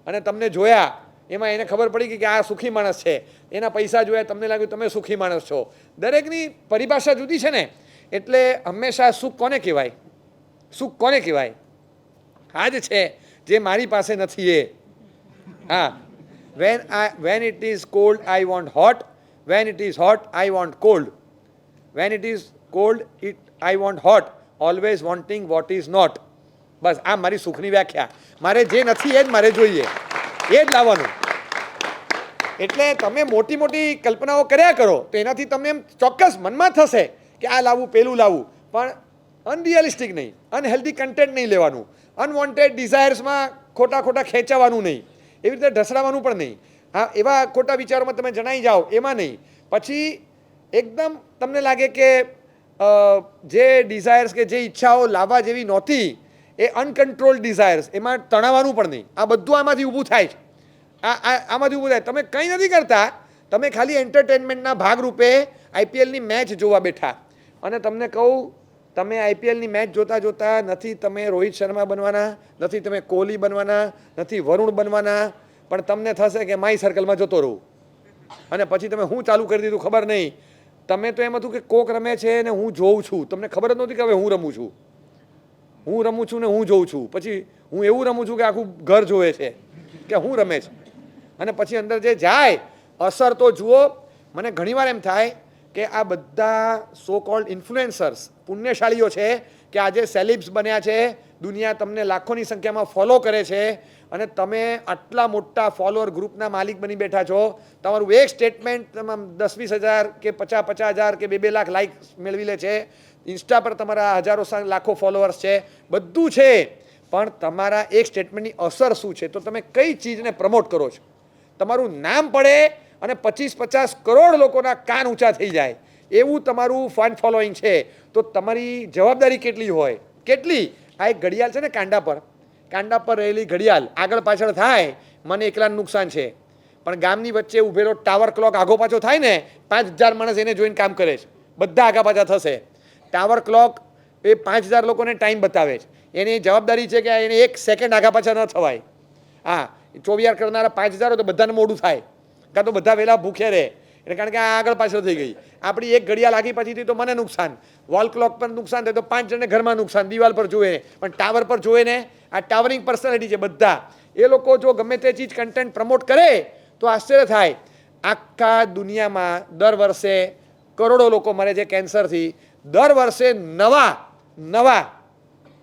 અને તમને જોયા એમાં એને ખબર પડી કે આ સુખી માણસ છે. એના પૈસા જોયા, તમને લાગ્યું તમે સુખી માણસ છો. દરેકની પરિભાષા જુદી છે ને. એટલે હંમેશા સુખ કોને કહેવાય? સુખ કોને કહેવાય? આ જ છે જે મારી પાસે નથી એ. હા, when it is cold I want hot, when it is hot I want cold, when it is cold I want hot, always wanting what is not. બસ આ મારી સુખની વ્યાખ્યા. મારે જે નથી એ જ મારે જોઈએ, એ જ લાવવાનું. એટલે તમે મોટી મોટી કલ્પનાઓ કર્યા કરો તો એનાથી તમને એમ ચોક્કસ મનમાં થશે કે આ લાવવું, પેલું લાવવું, પણ અનરિયલિસ્ટિક નહીં, અનહેલ્ધી કન્ટેન્ટ નહીં લેવાનું, અનવોન્ટેડ ડિઝાયર્સમાં ખોટા ખેંચાવાનું નહીં, એવી રીતે ઢસડાવાનું પણ નહીં. હા, એવા ખોટા વિચારોમાં તમે જણાઈ જાઓ એમાં નહીં. પછી એકદમ તમને લાગે કે જે ડિઝાયર્સ કે જે ઈચ્છાઓ લાવવા જેવી નહોતી એ અનકન્ટ્રોલ્ડ ડિઝાયર્સ, એમાં તણાવવાનું પણ નહીં. આ બધું આમાંથી ઊભું થાય છે. આમાંથી ઊભું થાય. તમે કંઈ નથી કરતા, તમે ખાલી એન્ટરટેનમેન્ટના ભાગરૂપે આઈપીએલની મેચ જોવા બેઠા. અને તમને કહું, તમે આઈપીએલની મેચ જોતા નથી તમે રોહિત શર્મા બનવાના, નથી તમે કોહલી બનવાના, નથી વરુણ બનવાના, પણ તમને થશે કે માય સર્કલમાં જતો રહું. અને પછી તમે હું ચાલુ કરી દીધું ખબર નહીં. તમે તો એમ હતું કે કોક રમે છે ને હું જોઉં છું, તમને ખબર જ નહોતી કે હવે હું રમું છું ને હું જોઉં છું. પછી હું એવું રમું છું કે આખું ઘર જોવે છે કે હું રમે છે. અને પછી અંદર જે જાય અસર તો જુઓ. મને ઘણીવાર એમ થાય કે આ બધા સો કોલ્ડ ઇન્ફ્લુએન્સર્સ પુણ્યશાળીઓ છે કે આજે સેલિબ્સ બન્યા છે, દુનિયા તમને લાખોની સંખ્યામાં ફોલો કરે છે, અને તમે આટલા મોટા ફોલોઅર ગ્રુપના માલિક બની બેઠા છો. તમારું એક સ્ટેટમેન્ટ 10-20 હજાર કે 50-50 હજાર કે 2-2 લાખ લાઇક મેળવી લે છે. ઇન્સ્ટા પર તમારા હજારો લાખો ફોલોઅર્સ છે, બધું છે, પણ તમારા એક સ્ટેટમેન્ટની અસર શું છે? તો તમે કઈ ચીજને પ્રમોટ કરો છો? તમારું નામ પડે અને 25-50 કરોડ લોકોના કાન ઊંચા થઈ જાય એવું તમારું ફન ફોલોઈંગ છે. તો તમારી જવાબદારી કેટલી હોય? કેટલી? આ એક ઘડિયાળ છે ને કાંડા પર રહેલી ઘડિયાળ આગળ પાછળ થાય, મને એકલાનું નુકસાન છે, પણ ગામની વચ્ચે ઊભેલો ટાવર ક્લોક આગો પાછો થાય ને 5000 માણસ એને જોઈને કામ કરે છે, બધા આગા પાછા થશે. ટાવર ક્લોક એ 5000 લોકોને ટાઈમ બતાવે છે. એની જવાબદારી છે કે એને 1 સેકન્ડ આગા પાછા ન થવાય. હા, ચોવિયાર કરનારા 5000 હોય તો બધાને મોડું થાય, કાં તો બધા વહેલા ભૂખે રહે, એટલે કારણ કે આ આગળ પાછળ થઈ ગઈ. આપણી એક ઘડિયાળ આગી પાછી તો મને નુકસાન, વોલ ક્લોક પર નુકસાન થાય તો 5 જણને ઘરમાં નુકસાન, દિવાલ પર જોવે, પણ ટાવર પર જોવે ને. આ ટાવરિંગ પર્સનાલિટી છે બધા. એ લોકો જો ગમે તે ચીજ કન્ટેન્ટ પ્રમોટ કરે તો આશ્ચર્ય થાય. આખા દુનિયામાં દર વર્ષે કરોડો લોકો મરે છે કેન્સરથી. દર વર્ષે નવા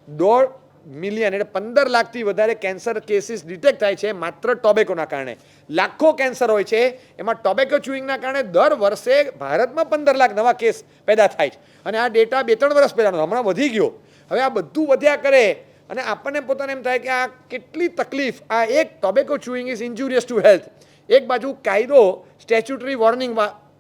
1.5 મિલિયન એટલે 15 લાખથી વધારે કેન્સર કેસીસ ડિટેક્ટ થાય છે માત્ર ટોબેકોના કારણે. લાખો કેન્સર હોય છે, એમાં ટોબેકો ચ્યુઇંગના કારણે દર વર્ષે ભારતમાં 15 લાખ નવા કેસ પેદા થાય છે. અને આ ડેટા 2-3 વર્ષ પહેલાંનો, હમણાં વધી ગયો. હવે આ બધું વધ્યા કરે અને આપણને પોતાને એમ થાય કે આ કેટલી તકલીફ. આ એક tobacco chewing is injurious to health. એક બાજુ કાયદો સ્ટેચ્યુટરી વોર્નિંગ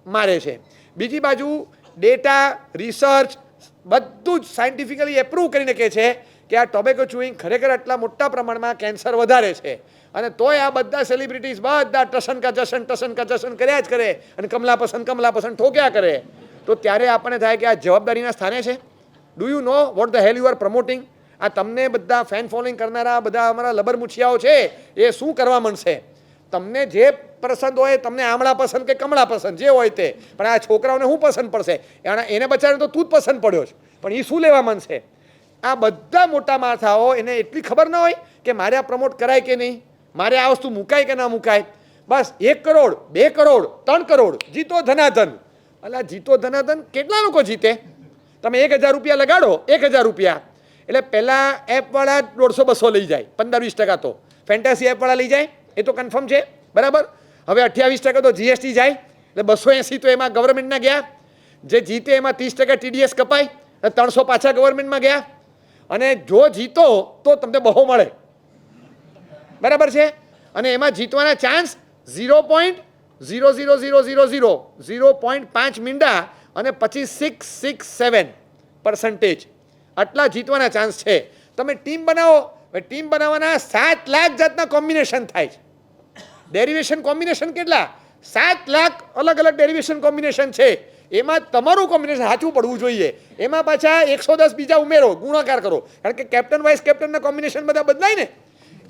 મારે છે, બીજી બાજુ ડેટા રિસર્ચ બધું જ સાયન્ટિફિકલી એપ્રૂવ કરીને કહે છે કે આ ટોબેકો ચ્યુઇંગ ખરેખર આટલા મોટા પ્રમાણમાં કેન્સર વધારે છે. અને તોય આ બધા સેલિબ્રિટીઝ બધા ટશન કા જશન કર્યા જ કરે અને કમલા પસંદ ઠોક્યા કરે. તો ત્યારે આપણને થાય કે આ જવાબદારીના સ્થાને છે. Do you know what the hair you are promoting? આ તમને બધા ફેન ફોલોઈંગ કરનારા બધા અમારા લબરમુછિયાઓ છે એ શું કરવા માંડશે? તમને જે પસંદ હોય, તમને આમળા પસંદ કે કમળા પસંદ જે હોય તે, પણ આ છોકરાઓને શું પસંદ પડશે? એને બચારાને તો તું જ પસંદ પડ્યો છે, પણ એ શું લેવા માંડશે? આ બધા મોટા માથાઓ એને એટલી ખબર ન હોય કે મારે આ પ્રમોટ કરાય કે નહીં, મારે આ વસ્તુ મુકાય કે ના મુકાય. બસ 1 કરોડ 2 કરોડ 3 કરોડ જીતો ધનાધન. અલા જીતો ધનાધન કેટલા લોકો જીતે? તમે 1000 રૂપિયા લગાડો, 1000 રૂપિયા એટલે પહેલાં એપવાળા 150-200 લઈ જાય, 15-20% તો ફેન્ટાસી એપવાળા લઈ જાય, એ તો કન્ફર્મ છે, બરાબર. હવે 28% તો જીએસટી જાય, એટલે 280 તો એમાં ગવર્મેન્ટના ગયા. જે જીતે એમાં 30% TDS કપાય, 300 પાછા ગવર્મેન્ટમાં ગયા. અને જો જીતો તો તમને બહુ મળે, બરાબર છે. અને એમાં જીતવાના ચાન્સ 0.00000 મીંડા અને પછી 667% આટલા જીતવાના ચાન્સ છે. તમે ટીમ બનાવો, ટીમ બનાવવાના 7 લાખ જાતના કોમ્બિનેશન થાય છે. ડેરિવેશન કોમ્બિનેશન કેટલા? 7 લાખ અલગ અલગ ડેરિવેશન કોમ્બિનેશન છે. એમાં તમારું કોમ્બિનેશન સાચું પડવું જોઈએ. એમાં પાછા 110 બીજા ઉમેરો, ગુણાકાર કરો, કારણ કે કેપ્ટન વાઇસ કેપ્ટનના કોમ્બિનેશન બધા બદલાય ને.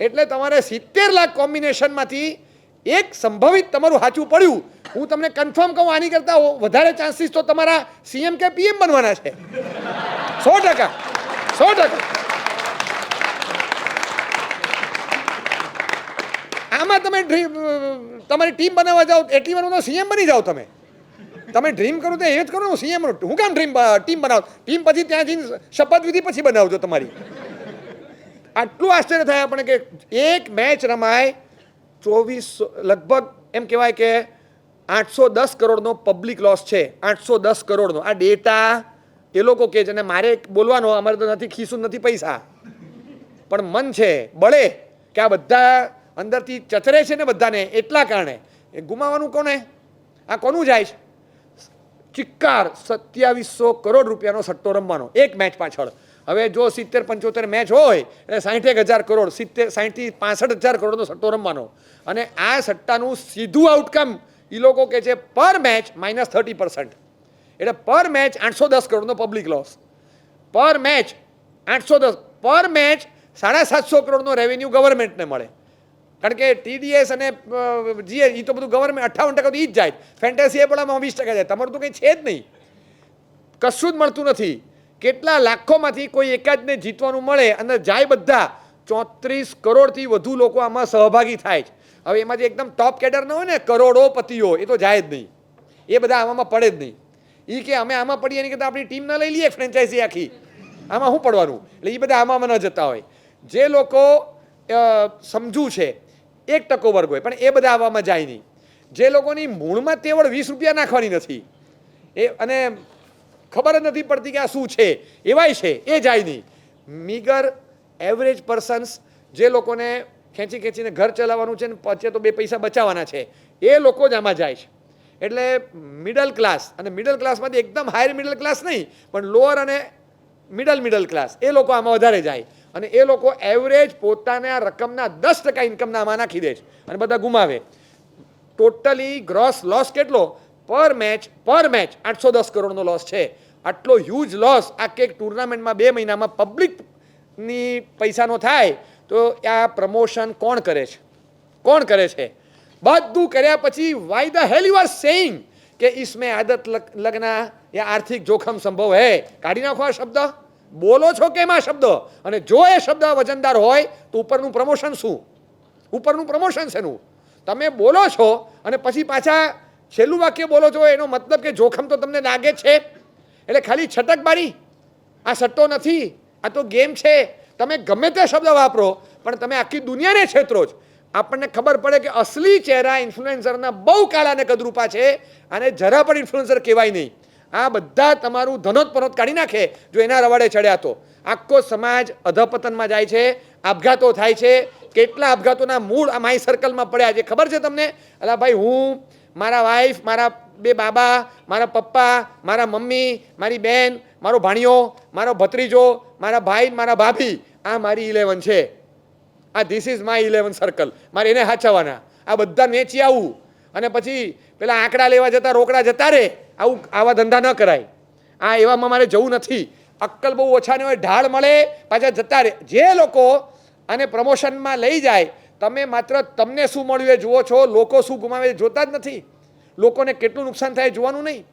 એટલે તમારે 70 લાખ કોમ્બિનેશનમાંથી એક સંભવિત તમારું સાચું પડ્યું. હું તમને કન્ફર્મ કહું, આની કરતાં વધારે ચાન્સીસ તો તમારા CM કે PM બનવાના છે. 100%. આમાં તમે તમારી ટીમ બનાવવા જાઓ એટલી વાર તો CM બની જાઓ. તમે ડ્રીમ કરો તો એ જ કરો. CM હું કામ ટીમ બનાવો? ટીમ પછી ત્યાં જઈને શપથવિધિ પછી બનાવજો તમારી. આટલું આશ્ચર્ય થાય આપણે કે એક મેચ રમાય 24, લગભગ એમ કહેવાય કે 810 કરોડનો પબ્લિક લોસ છે. 810 કરોડનો આ ડેટા એ લોકો કહે છે. અને મારે બોલવાનો, અમારે તો નથી, ખીસું નથી પૈસા, પણ મન છે, બળે કે આ બધા અંદરથી ચચરે છે ને બધાને, એટલા કારણે એ ગુમાવાનું કોને? આ કોનું જાય છે? ચિક્કાર 2700 કરોડ રૂપિયાનો સટ્ટો રમવાનો એક મેચ પાછળ. હવે જો 70-75 મેચ હોય એટલે 61,000 કરોડ, 60થી 65,000 કરોડનો સટ્ટો રમવાનો. અને આ સટ્ટાનું સીધું આઉટકમ એ લોકો કહે છે પર મેચ -30%. એટલે પર મેચ 810 કરોડનો પબ્લિક લોસ. પર મેચ 810, પર મેચ 750 કરોડનો રેવન્યુ ગવર્મેન્ટને મળે. કારણ કે TDS અને GS એ તો બધું ગવર્મેન્ટ 58% તો એ જ જાય. ફેન્ટેસી એપડામાં 20% જાય. તમારું તો કંઈ છે જ નહીં, કશું જ મળતું નથી. કેટલા લાખોમાંથી કોઈ એકાદને જીતવાનું મળે અને જાય બધા. 34 કરોડથી વધુ લોકો આમાં સહભાગી થાય છે. હવે એમાં જે એકદમ ટોપ કેડર ન હોય ને, કરોડોપતિઓ, એ તો જાય જ નહીં. એ બધા આમાં પડે જ નહીં. એ કે અમે આમાં પડીએ એની કરતાં આપણી ટીમ ન લઈ લઈએ ફ્રેન્ચાઇઝી આખી, આમાં શું પડવાનું? એટલે એ બધા આમાં ન જતા હોય. જે લોકો સમજુ છે 1% વર્ગ હોય, પણ એ બધા આવવામાં જાય નહીં. જે લોકોની મૂળમાં તેવડ 20 રૂપિયા નાખવાની નથી એ, અને ખબર જ નથી પડતી કે આ શું છે, એવાય છે, એ જાય નહીં. મીગર એવરેજ પર્સન્સ, જે લોકોને ખેંચીને ઘર ચલાવવાનું છે ને પછી તો 2 પૈસા બચાવવાના છે, એ લોકો જ આમાં જાય છે. એટલે મિડલ ક્લાસ, અને મિડલ ક્લાસમાંથી એકદમ હાયર મિડલ ક્લાસ નહીં, પણ લોઅર અને મિડલ ક્લાસ, એ લોકો આમાં વધારે જાય. અને એ લોકો એવરેજ પોતાના રકમના 10% ઇન્કમના આમાં નાખી દે છે અને બધા ગુમાવે. ટોટલી ગ્રોસ લોસ કેટલો પર મેચ 810 કરોડનો લોસ છે. આટલો હ્યુજ લોસ આ એક ટુર્નામેન્ટમાં 2 મહિનામાં પબ્લિકની પૈસાનો થાય તો આ પ્રમોશન કોણ કરે છે? કોણ કરે છે? બધું કર્યા પછી Y the hair you are saying કે इसमें આદત લગના યા આર્થિક જોખમ સંભવ હે? કાઢી નાખો આ શબ્દ. બોલો છો કેમ આ શબ્દ? અને જો એ શબ્દ વજનદાર હોય તો ઉપરનું પ્રમોશન શું? ઉપરનું પ્રમોશન શેનું? તમે બોલો છો અને પછી પાછા છેલ્લું વાક્ય બોલો છો એનો મતલબ કે જોખમ તો તમને લાગે છે. એટલે ખાલી છટકબારી, આ સટ્ટો નથી, આ તો ગેમ છે. તમે ગમે તે શબ્દ વાપરો પણ તમે આખી દુનિયાને છેતરો જ. આપણને ખબર પડે કે અસલી ચહેરા ઇન્ફ્લુએન્સરના બહુ કાળા અને કદરૂપા છે અને જરા પણ ઇન્ફ્લુએન્સર કહેવાય નહીં. આ બધા તમારું ધનોત કાઢી નાખે જો એના રવાડે ચડ્યા તો. આખો સમાજ અધપતનમાં જાય છે, આપઘાતો થાય છે. કેટલા આપઘાતોના મૂળ આ માય સર્કલમાં પડ્યા છે ખબર છે તમને? અલા ભાઈ, હું, મારા વાઈફ, મારા 2 બાબા, મારા પપ્પા, મારા મમ્મી, મારી બેન, મારો ભાણિયો, મારો ભત્રીજો, મારા ભાઈ, મારા ભાભી, આ મારી 11 છે. આ ધીસ ઇઝ માય 11 સર્કલ. મારે એને હાચવવાના. આ બધા વેચી આવું અને પછી પેલા આંકડા લેવા જતા રોકડા જતા રહે. આવા ધંધા ન કરાય. આ એવામાં મારે જવું નથી. અક્કલ બહુ ઓછા ને હોય, ઢાળ મળે પાછા જતા રહે. જે લોકો અને પ્રમોશનમાં લઈ જાય, તમે માત્ર તમને શું મળ્યું એ જુઓ છો, લોકો શું ગુમાવે જોતા જ નથી. લોકોને કેટલું નુકસાન થાય જોવાનું નહીં.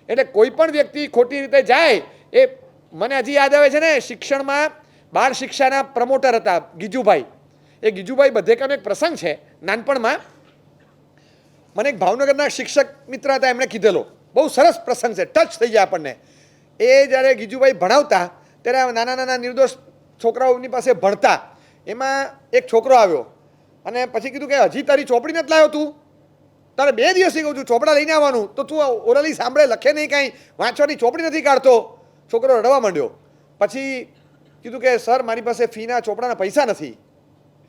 એટલે કોઈ પણ વ્યક્તિ ખોટી રીતે જાય એ મને હજી યાદ આવે છે ને, શિક્ષણમાં બાળ શિક્ષાના પ્રમોટર હતા ગીજુભાઈ. એ ગીજુભાઈ બધેકાનો એક પ્રસંગ છે નાનપણમાં. મને એક ભાવનગરના શિક્ષક મિત્ર હતા, એમણે કીધેલો બહુ સરસ પ્રસંગ છે, ટચ થઈ જાય આપણને. એ જ્યારે ગીજુભાઈ ભણાવતા ત્યારે નાના નાના નિર્દોષ છોકરાઓની પાસે ભણતા. એમાં એક છોકરો આવ્યો અને પછી કીધું કે હજી તારી ચોપડી નથી લાવ્યો તું? તારે 2 દિવસથી કહું છું ચોપડા લઈને આવવાનું, તો તું ઓરલી સાંભળે, લખે નહીં કાંઈ, વાંચવાની ચોપડી નથી કાઢતો. છોકરો રડવા માંડ્યો. પછી કીધું કે સર, મારી પાસે ફીના ચોપડાના પૈસા નથી.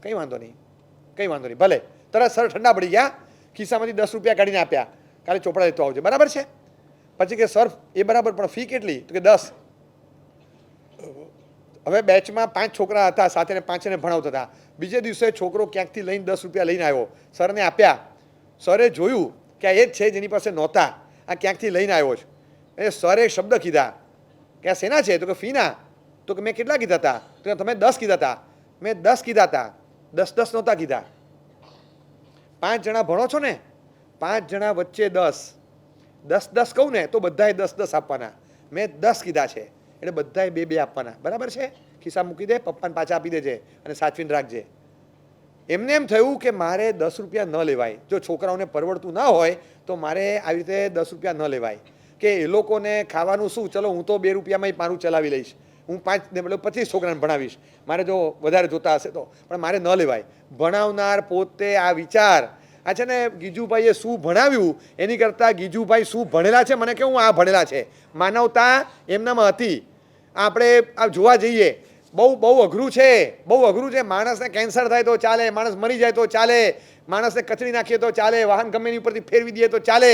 કંઈ વાંધો નહીં, ભલે. તરત સર ઠંડા પડી ગયા, ખિસ્સામાંથી 10 રૂપિયા કાઢીને આપ્યા, કાલે ચોપડા લેતો આવજો, બરાબર છે? પછી કે સર એ બરાબર, પણ ફી કેટલી? તો કે 10. હવે બેચમાં 5 છોકરા હતા, સાથે 5ને ભણાવતા હતા. બીજે દિવસે છોકરો ક્યાંકથી લઈને 10 રૂપિયા લઈને આવ્યો, સરને આપ્યા. સરે જોયું કે આ એ જ છે જેની પાસે નહોતા, આ ક્યાંકથી લઈને આવ્યો છે. એ સરે શબ્દ કીધા કે આ શેના છે? તો કે ફીના. તો કે મેં કેટલા કીધા હતા? તો કે તમે 10 કીધા હતા. મેં 10 કીધા હતા, 10 નહોતા કીધા. 5 જણા ભણો છો ને, 5 જણા વચ્ચે 10 કહું ને તો બધાએ 10 આપવાના. મેં 10 કીધા છે એટલે બધાએ 2 આપવાના, બરાબર છે? ખિસ્સા મૂકી દે, પપ્પાને પાછા આપી દેજે અને સાચવીને રાખજે. એમને એમ થયું કે મારે 10 રૂપિયા ન લેવાય. જો છોકરાઓને પરવડતું ના હોય તો મારે આવી રીતે 10 રૂપિયા ન લેવાય. કે એ લોકોને ખાવાનું શું, ચલો હું તો 2 રૂપિયામાં મારું ચલાવી લઈશ, હું 5 ને બદલે 25 છોકરાને ભણાવીશ, મારે જો વધારે જોતા હશે તો, પણ મારે ન લેવાય. ભણાવનાર પોતે આ વિચાર, આ છે ને ગીજુભાઈએ શું ભણાવ્યું એની કરતાં ગીજુભાઈ શું ભણેલા છે, મને કેવું આ ભણેલા છે, માનવતા એમનામાં હતી. આપણે આ જોવા જઈએ બહુ અઘરું છે, બહુ અઘરું છે. માણસને કેન્સર થાય તો ચાલે, માણસ મરી જાય તો ચાલે, માણસને કચડી નાખીએ તો ચાલે, વાહન ગમે એની ઉપરથી ફેરવી દઈએ તો ચાલે.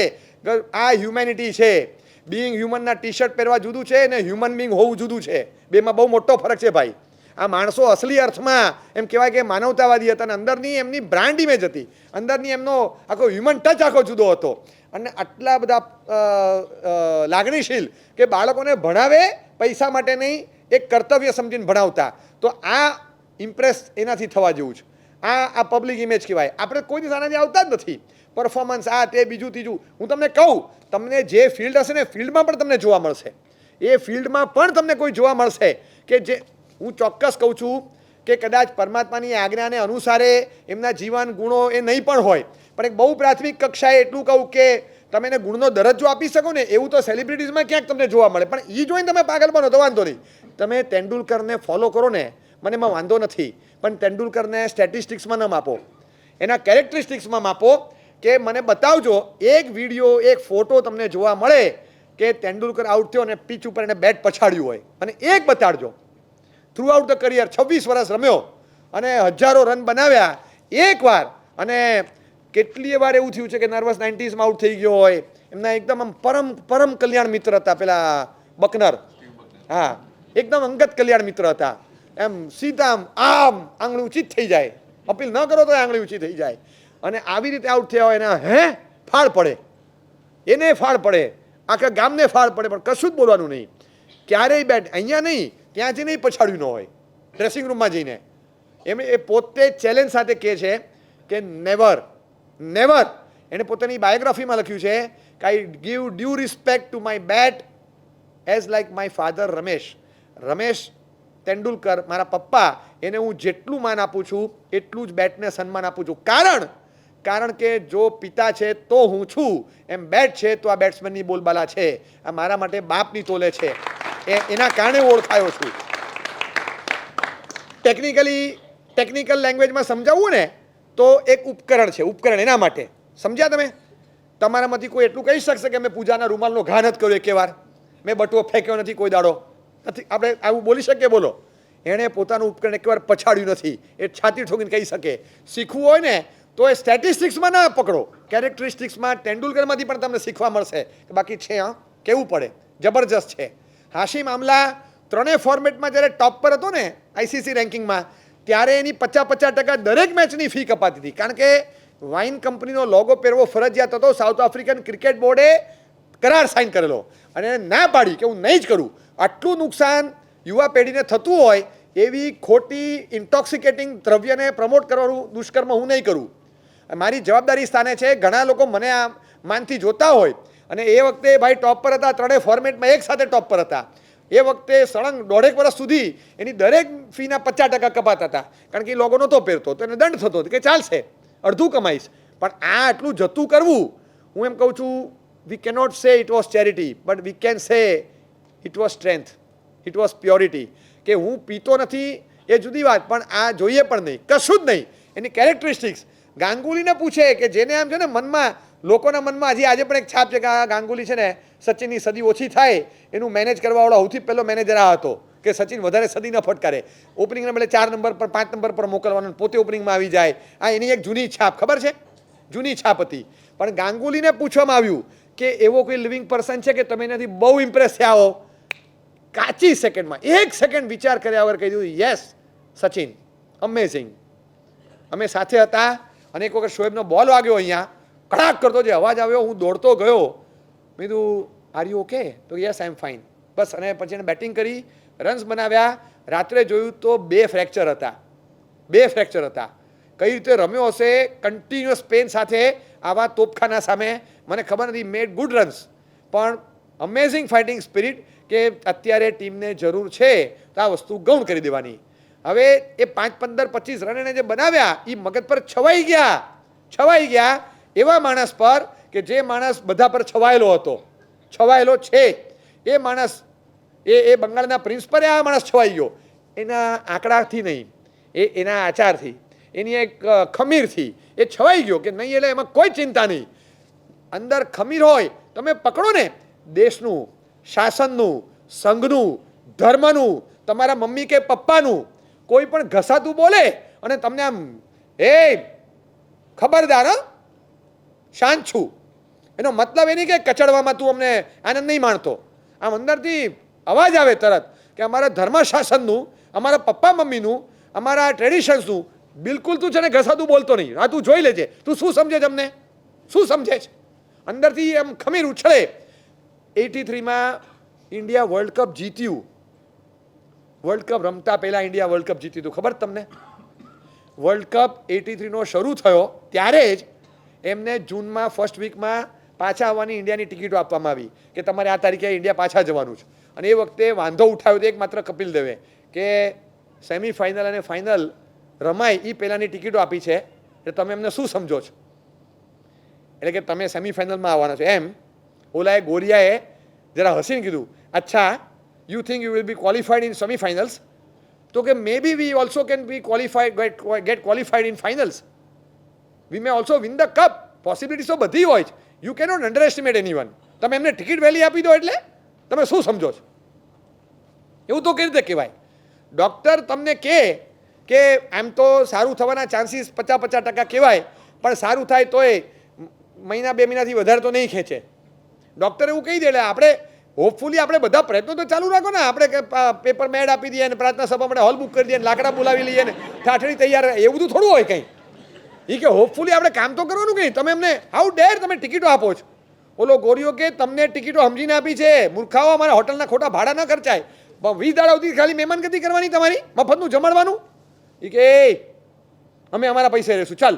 આ હ્યુમેનિટી છે. બિંગ હ્યુમનના ટી-શર્ટ પહેરવા જુદું છે ને હ્યુમન બિંગ હોવું જુદું છે. બેમાં બહુ મોટો ફરક છે ભાઈ. આ માણસો અસલી અર્થમાં એમ કહેવાય કે માનવતાવાદી હતા અને અંદરની એમની બ્રાન્ડ ઇમેજ હતી, અંદરની એમનો આખો હ્યુમન ટચ આખો જુદો હતો. અને આટલા બધા લાગણીશીલ કે બાળકોને ભણાવે પૈસા માટે નહીં, એક કર્તવ્ય સમજીને ભણાવતા. તો આ ઇમ્પ્રેસ એનાથી થવા જેવું છે. આ પબ્લિક ઇમેજ કહેવાય. આપણે કોઈ દિવસ આનાથી આવતા જ નથી. પરફોર્મન્સ આ તે બીજું ત્રીજું. હું તમને કહું, તમને જે ફિલ્ડ હશે ને ફિલ્ડમાં પણ તમને જોવા મળશે. એ ફિલ્ડમાં પણ તમને કોઈ જોવા મળશે કે જે, હું ચોક્કસ કહું છું કે કદાચ પરમાત્માની આજ્ઞાને અનુસારે એમના જીવન ગુણો એ નહીં પણ હોય, પણ એક બહુ પ્રાથમિક કક્ષાએ એટલું કહું કે તમે એને ગુણનો દરજ્જો આપી શકો ને એવું તો સેલિબ્રિટીઝમાં ક્યાંક તમને જોવા મળે. પણ એ જોઈને તમે પાગલ બનો તો વાંધો નહીં. તમે તેંડુલકરને ફોલો કરો ને, મને એમાં વાંધો નથી, પણ તેંડુલકરને સ્ટેટિસ્ટિક્સમાં ન માપો, એના કેરેક્ટરિસ્ટિક્સમાં માપો. કે મને બતાવજો એક વિડીયો, એક ફોટો તમને જોવા મળે કે તેંડુલકર આઉટ થયો અને પિચ ઉપર એને બેટ પછાડ્યું હોય, અને એક બતાડજો થ્રુ આઉટ ધ કરિયર 26 વર્ષ રમ્યો અને હજારો રન બનાવ્યા એકવાર, અને કેટલીય વાર એવું થયું છે કે નર્વસ 90sમાં આઉટ થઈ ગયો હોય. એમના એકદમ આમ પરમ કલ્યાણ મિત્ર હતા પેલા બકનર. હા, એકદમ અંગત કલ્યાણ મિત્ર હતા. એમ સીધા આમ આંગળી ઊંચી જ થઈ જાય, અપીલ ન કરો તો આંગળી ઊંચી થઈ જાય. અને આવી રીતે આઉટ થયા હોય એના ફાળ પડે, એને ફાળ પડે, આખા ગામને ફાળ પડે, પણ કશું જ બોલવાનું નહીં. ક્યારેય બેટ અહીંયા નહીં, ત્યાં જઈને પછાડ્યું ન હોય, ડ્રેસિંગ રૂમમાં જઈને. એ પોતે ચેલેન્જ સાથે કહે છે કે નેવર નેવર. એણે પોતાની બાયોગ્રાફીમાં લખ્યું છે કે I give due respect to my bat as like my father Ramesh Tendulkar, મારા પપ્પા, એને હું જેટલું માન આપું છું એટલું જ બેટને સન્માન આપું છું. કારણ કે જો પિતા છે તો હું છું, એમ બેટ છે તો આ બેટ્સમેનની બોલબાલા છે. આ મારા માટે બાપની તોલે છે, એના કારણે ઓળખાયો છું. ટેકનિકલ લેંગ્વેજમાં સમજાવવું ને તો એક ઉપકરણ છે, ઉપકરણ એના માટે. સમજ્યા તમે? તમારામાંથી કોઈ એટલું કહી શકશે કે મેં પૂજાના રૂમાલનો ઘા નથી કર્યો એકે વાર, મેં બટુઓ ફેંક્યો નથી કોઈ દાડો? નથી. આપણે આવું બોલી શકીએ? બોલો. એણે પોતાનું ઉપકરણ એકવાર પછાડ્યું નથી, એ છાતી ઠોકીને કહી શકે. શીખવું હોય ને તો એ સ્ટેટિસ્ટિક્સમાં ના પકડો, કેરેક્ટરિસ્ટિક્સમાં તેંડુલકરમાંથી પણ તમને શીખવા મળશે. બાકી છે કેવું પડે, જબરજસ્ત છે. હાશિમ આમલા ત્રણેય ફોર્મેટમાં જ્યારે ટોપ પર હતો ને આઈસીસી રેન્કિંગમાં, ત્યારે એની 50% દરેક મેચની ફી કપાતી હતી. કારણ કે વાઇન કંપનીનો લોગો પહેરવો ફરજિયાત હતો. સાઉથ આફ્રિકન ક્રિકેટ બોર્ડે કરાર સાઇન કરેલો અને એને ના પાડી કે હું નહીં જ કરું. આટલું નુકસાન યુવા પેઢીને થતું હોય એવી ખોટી ઇન્ટોક્સિકેટિંગ દ્રવ્યને પ્રમોટ કરવાનું દુષ્કર્મ હું નહીં કરું. મારી જવાબદારી સ્થાને છે. ઘણા લોકો મને આ માનથી જોતા હોય, અને એ વખતે ભાઈ ટોપ પર હતા, ત્રણેય ફોર્મેટમાં એક સાથે ટોપ પર હતા. એ વખતે સળંગ 1.5 વર્ષ સુધી એની દરેક ફીના 50% કપાતા હતા, કારણ કે એ લોગો નહોતો પહેરતો, તો એને દંડ થતો હતો કે ચાલશે, અડધું કમાઈશ. પણ આ આટલું જતું કરવું, હું એમ કહું છું, વી કેનોટ સે it was charity, but we can say it was strength, it was purity. કે હું પીતો નથી એ જુદી વાત, પણ આ જોઈએ પણ નહીં, કશું જ નહીં. એની કેરેક્ટરિસ્ટિક્સ ગાંગુલીને પૂછે કે જેને આમ છે ને મનમાં, લોકોના મનમાં હજી આજે પણ એક છાપ છે કે આ ગાંગુલી છે ને સચિનની સદી ઓછી થાય એનું મેનેજ કરવાવાળો સૌથી પહેલો મેનેજર આ હતો કે સચિન વધારે સદી ન ફટકારે, ઓપનિંગના બદલે 4 નંબર પર 5 નંબર પર મોકલવાનું, પોતે ઓપનિંગમાં આવી જાય. આ એની એક જૂની છાપ, ખબર છે? જૂની છાપ હતી. પણ ગાંગુલીને પૂછવામાં આવ્યું કે એવો કોઈ લિવિંગ પર્સન છે કે તમે એનાથી બહુ ઇમ્પ્રેસ થયા હો? કાચી સેકન્ડમાં, 1 સેકન્ડ વિચાર કર્યા વગર કહી દીધું યસ સચિન, અમેઝિંગ. અમે સાથે હતા અને એક વખત શોએબનો બોલ વાગ્યો, અહીંયા કડાક કરતો જે અવાજ આવ્યો, હું દોડતો ગયો, મેં કીધું આર યુ ઓકે? તો યસ આઈ એમ ફાઇન. બસ. અને પછી એને બેટિંગ કરી, રન્સ બનાવ્યા. રાત્રે જોયું તો 2 ફ્રેક્ચર હતા, 2 ફ્રેક્ચર હતા. કઈ રીતે રમ્યો હશે કન્ટિન્યુઅસ પેન સાથે આવા તોપખાના સામે, મને ખબર નથી. મેડ ગુડ રન્સ, પણ અમેઝિંગ ફાઇટિંગ સ્પિરિટ કે અત્યારે ટીમને જરૂર છે તો આ વસ્તુ ગૌણ કરી દેવાની. હવે એ 5, 15, 25 રન એને જે બનાવ્યા એ મગજ પર છવાઈ ગયા એવા માણસ પર કે જે માણસ બધા પર છવાયેલો છે. એ માણસ એ બંગાળના પ્રિન્સ પર આ માણસ છવાઈ ગયો. એના આંકડાથી નહીં, એના આચારથી, એની એક ખમીરથી એ છવાઈ ગયો કે નહીં. એટલે એમાં કોઈ ચિંતા નહીં. અંદર ખમીર હોય તમે પકડો ને, દેશનું, શાસનનું, સંઘનું, ધર્મનું, તમારા મમ્મી કે પપ્પાનું, કોઈ પણ ઘસાતું બોલે અને તમને આમ એ ખબરદાર શાંત છું, એનો મતલબ એ નહીં કે કચડવામાં તું અમને આનંદ નહીં માણતો. આમ અંદરથી અવાજ આવે તરત કે અમારા ધર્મ શાસનનું, અમારા પપ્પા મમ્મીનું, અમારા ટ્રેડિશન્સનું બિલકુલ તું છે ને ઘસાતું બોલતો નહીં. આ તું જોઈ લેજે, તું શું સમજે છે, અમને શું સમજે છે? અંદરથી એમ ખમીર ઉછળે. 83માં ઇન્ડિયા વર્લ્ડ કપ જીત્યું. વર્લ્ડ કપ રમતા પહેલાં ઇન્ડિયા વર્લ્ડ કપ જીત્યું હતું, ખબર તમને? વર્લ્ડ કપ 83નો શરૂ થયો ત્યારે જ એમને જૂનમાં ફર્સ્ટ વીકમાં પાછા આવવાની ઇન્ડિયાની ટિકિટો આપવામાં આવી કે તમારે આ તારીખે ઇન્ડિયા પાછા જવાનું છે. અને એ વખતે વાંધો ઉઠાવ્યો હતો એકમાત્ર કપિલ દેવે કે સેમિફાઇનલ અને ફાઇનલ રમાય એ પહેલાંની ટિકિટો આપી છે, એટલે તમે એમને શું સમજો છો? એટલે કે તમે સેમિફાઇનલમાં આવવાના છો એમ. ઓલાએ ગોરિયાએ જરા હસીને કીધું, અચ્છા you think you will be qualified in semifinals? તો કે may be we also can be qualified, get qualified in finals. We may also win the cup. Possibilities તો બધી હોય છે. You cannot underestimate anyone. તમે એમને ticket વહેલી આપી દો એટલે તમે શું સમજો છો? એવું તો કઈ રીતે કહેવાય? ડૉક્ટર તમને કહે કે આમ તો સારું થવાના ચાન્સીસ 50% કહેવાય, પણ સારું થાય તોય મહિના 2 મહિનાથી વધારે તો નહીં ખેંચે. ડૉક્ટર એવું કહી દે એટલે આપણે હોપફુલી આપણે બધા પ્રયત્નો તો ચાલુ રાખો ને. આપણે પેપર મેડ આપી દઈએ ને પ્રાર્થના સભા માટે હોલ બુક કરી દઈએ ને લાકડા બોલાવી લઈએ ને ઠાઠડી તૈયાર, એવું બધું થોડું હોય કંઈ. એ કે હોપફુલી આપણે કામ તો કરવાનું કે નહીં. તમે એમને હાઉ ડેર તમે ટિકિટો આપો છો. ઓલો ગોરીઓ કે તમને ટિકિટો સમજીને આપી છે, મૂર્ખાઓ, અમારા હોટલના ખોટા ભાડા ન ખર્ચાય, 20 દાડા સુધી ખાલી મહેમાનગતિ કરવાની તમારી, મફતનું જમાડવાનું. એ કે અમે અમારા પૈસા રહીશું, ચાલ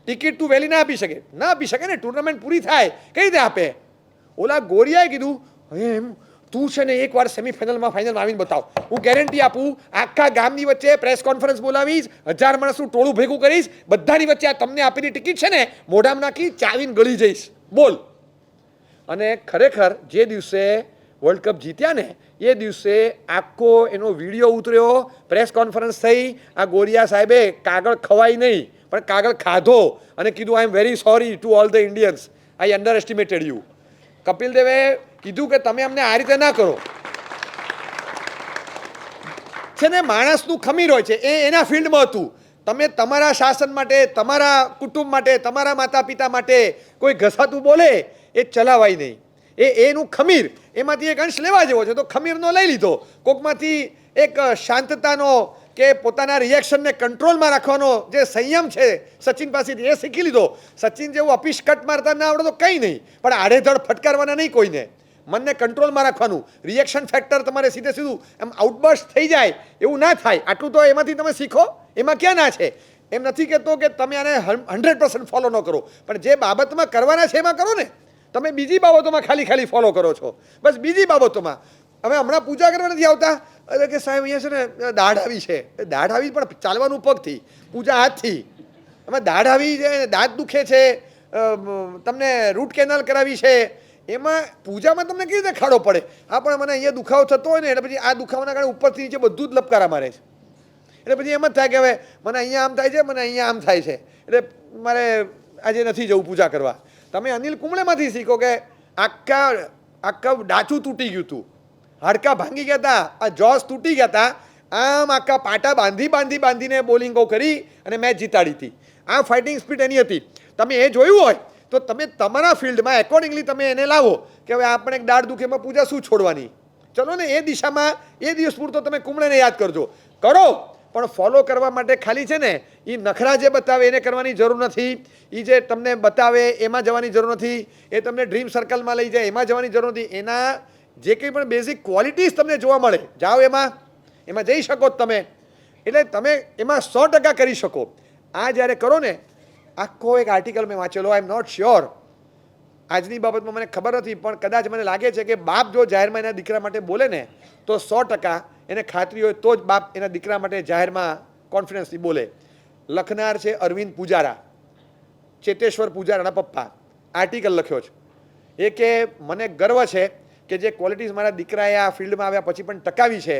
ટિકિટ તું વહેલી ના આપી શકે, ના આપી શકે ને, ટુર્નામેન્ટ પૂરી થાય કઈ રીતે આપે. ઓલા ગોરિયાએ કીધું એમ તું છે ને એકવાર સેમીફાઇનલમાં ફાઇનલમાં આવીને બતાવ, હું ગેરંટી આપું આખા ગામની વચ્ચે પ્રેસ કોન્ફરન્સ બોલાવીશ, 1000 માણસનું ટોળું ભેગું કરીશ, બધાની વચ્ચે આ તમને આપેલી ટિકિટ છે ને મોઢામાં નાખી ચાવીને ગળી જઈશ, બોલ. અને ખરેખર જે દિવસે વર્લ્ડ કપ જીત્યા ને એ દિવસે આખો એનો વિડીયો ઉતર્યો, પ્રેસ કોન્ફરન્સ થઈ, આ ગોરિયા સાહેબે કાગળ ખવાઈ નહીં પણ કાગળ ખાધો અને કીધું I am very sorry to all the Indians, I underestimated you. Kapil દેવે કીધું કે તમે અમને આ રીતે ના કરો. છે ને માણસનું ખમીર હોય છે, એ એના ફિલ્ડમાં હતું. તમે તમારા શાસન માટે, તમારા કુટુંબ માટે, તમારા માતા પિતા માટે કોઈ ઘસાતું બોલે એ ચલાવાય નહીં. એનું ખમીર એમાંથી એક અંશ લેવા જેવો છે તો ખમીરનો લઈ લીધો, કોકમાંથી એક શાંતતાનો કે પોતાના રિએક્શનને કંટ્રોલમાં રાખવાનો જે સંયમ છે સચિન પાસેથી એ શીખી લીધો. સચિન જેવું અપીશ કટ મારતા ના આવડે તો કંઈ નહીં, પણ આડેધડ ફટકારવાના નહીં કોઈને, મનને કંટ્રોલમાં રાખવાનું. રિએક્શન ફેક્ટર તમારે સીધે સીધું એમ આઉટબર્સ્ટ થઈ જાય એવું ના થાય, આટલું તો એમાંથી તમે શીખો. એમાં ક્યાં ના છે, એમ નથી કહેતો કે તમે આને 100% ફોલો ન કરો, પણ જે બાબતમાં કરવાના છે એમાં કરો ને. તમે બીજી બાબતોમાં ખાલી ફોલો કરો છો, બસ બીજી બાબતોમાં. હવે હમણાં પૂજા કરવા નથી આવતા, એટલે કે સાહેબ અહીંયા છે ને દાઢ આવી છે, દાઢ આવી પણ ચાલવાનું પગથી, પૂજા હાથથી. એમાં દાઢ આવી છે, દાંત દુખે છે, તમને રૂટ કેનાલ કરાવી છે, એમાં પૂજામાં તમને કેવી રીતે ખાડો પડે. હા પણ મને અહીંયા દુખાવો થતો હોય ને એટલે પછી આ દુખાવાના કારણે ઉપરથી નીચે બધું જ લપકારા મારે છે. એટલે પછી એમ જ થાય કે હવે મને અહીંયા આમ થાય છે, મને અહીંયા આમ થાય છે, એટલે મારે આજે નથી જવું પૂજા કરવા. તમે અનિલ કુંબળેમાંથી શીખો કે આખા ડાચું તૂટી ગયું હતું, હાડકાં ભાંગી ગયા હતા, આ જોસ તૂટી ગયા હતા, આમ આખા પાટા બાંધીને બોલિંગો કરી અને મેચ જીતાડી હતી. આ ફાઇટિંગ સ્પીડ એની હતી. તમે એ જોયું હોય તો તમે તમારા ફિલ્ડમાં એકોર્ડિંગલી તમે એને લાવો કે હવે આપણે એક દાઢ દુખેમાં પૂજા શું છોડવાની. ચલો ને એ દિશામાં એ દિવસ પૂરતો તમે કુંબળેને યાદ કરજો, કરો, પણ ફોલો કરવા માટે ખાલી છે ને એ નખરા જે બતાવે એને કરવાની જરૂર નથી, એ જે તમને બતાવે એમાં જવાની જરૂર નથી, એ તમને ડ્રીમ સર્કલમાં લઈ જાય એમાં જવાની જરૂર નથી. એના જે કંઈ પણ બેઝિક ક્વોલિટીઝ તમને જોવા મળે, જાઓ એમાં જઈ શકો જ તમે, એટલે તમે એમાં 100% કરી શકો. આ જ્યારે કરો ને, આખો એક આર્ટિકલ મેં વાંચેલો, આઈ એમ નોટ શ્યોર, આજની બાબતમાં મને ખબર નથી, પણ કદાચ મને લાગે છે કે બાપ જો જાહેરમાં એના દીકરા માટે બોલે ને તો 100% એને ખાતરી હોય તો જ બાપ એના દીકરા માટે જાહેરમાં કોન્ફિડન્સથી બોલે. લખનાર છે અરવિંદ પૂજારા, ચેતેશ્વર પૂજારાના પપ્પા, આર્ટિકલ લખ્યો છે. એ કે મને ગર્વ છે કે જે ક્વોલિટીઝ મારા દીકરાએ આ ફિલ્ડમાં આવ્યા પછી પણ ટકાવી છે,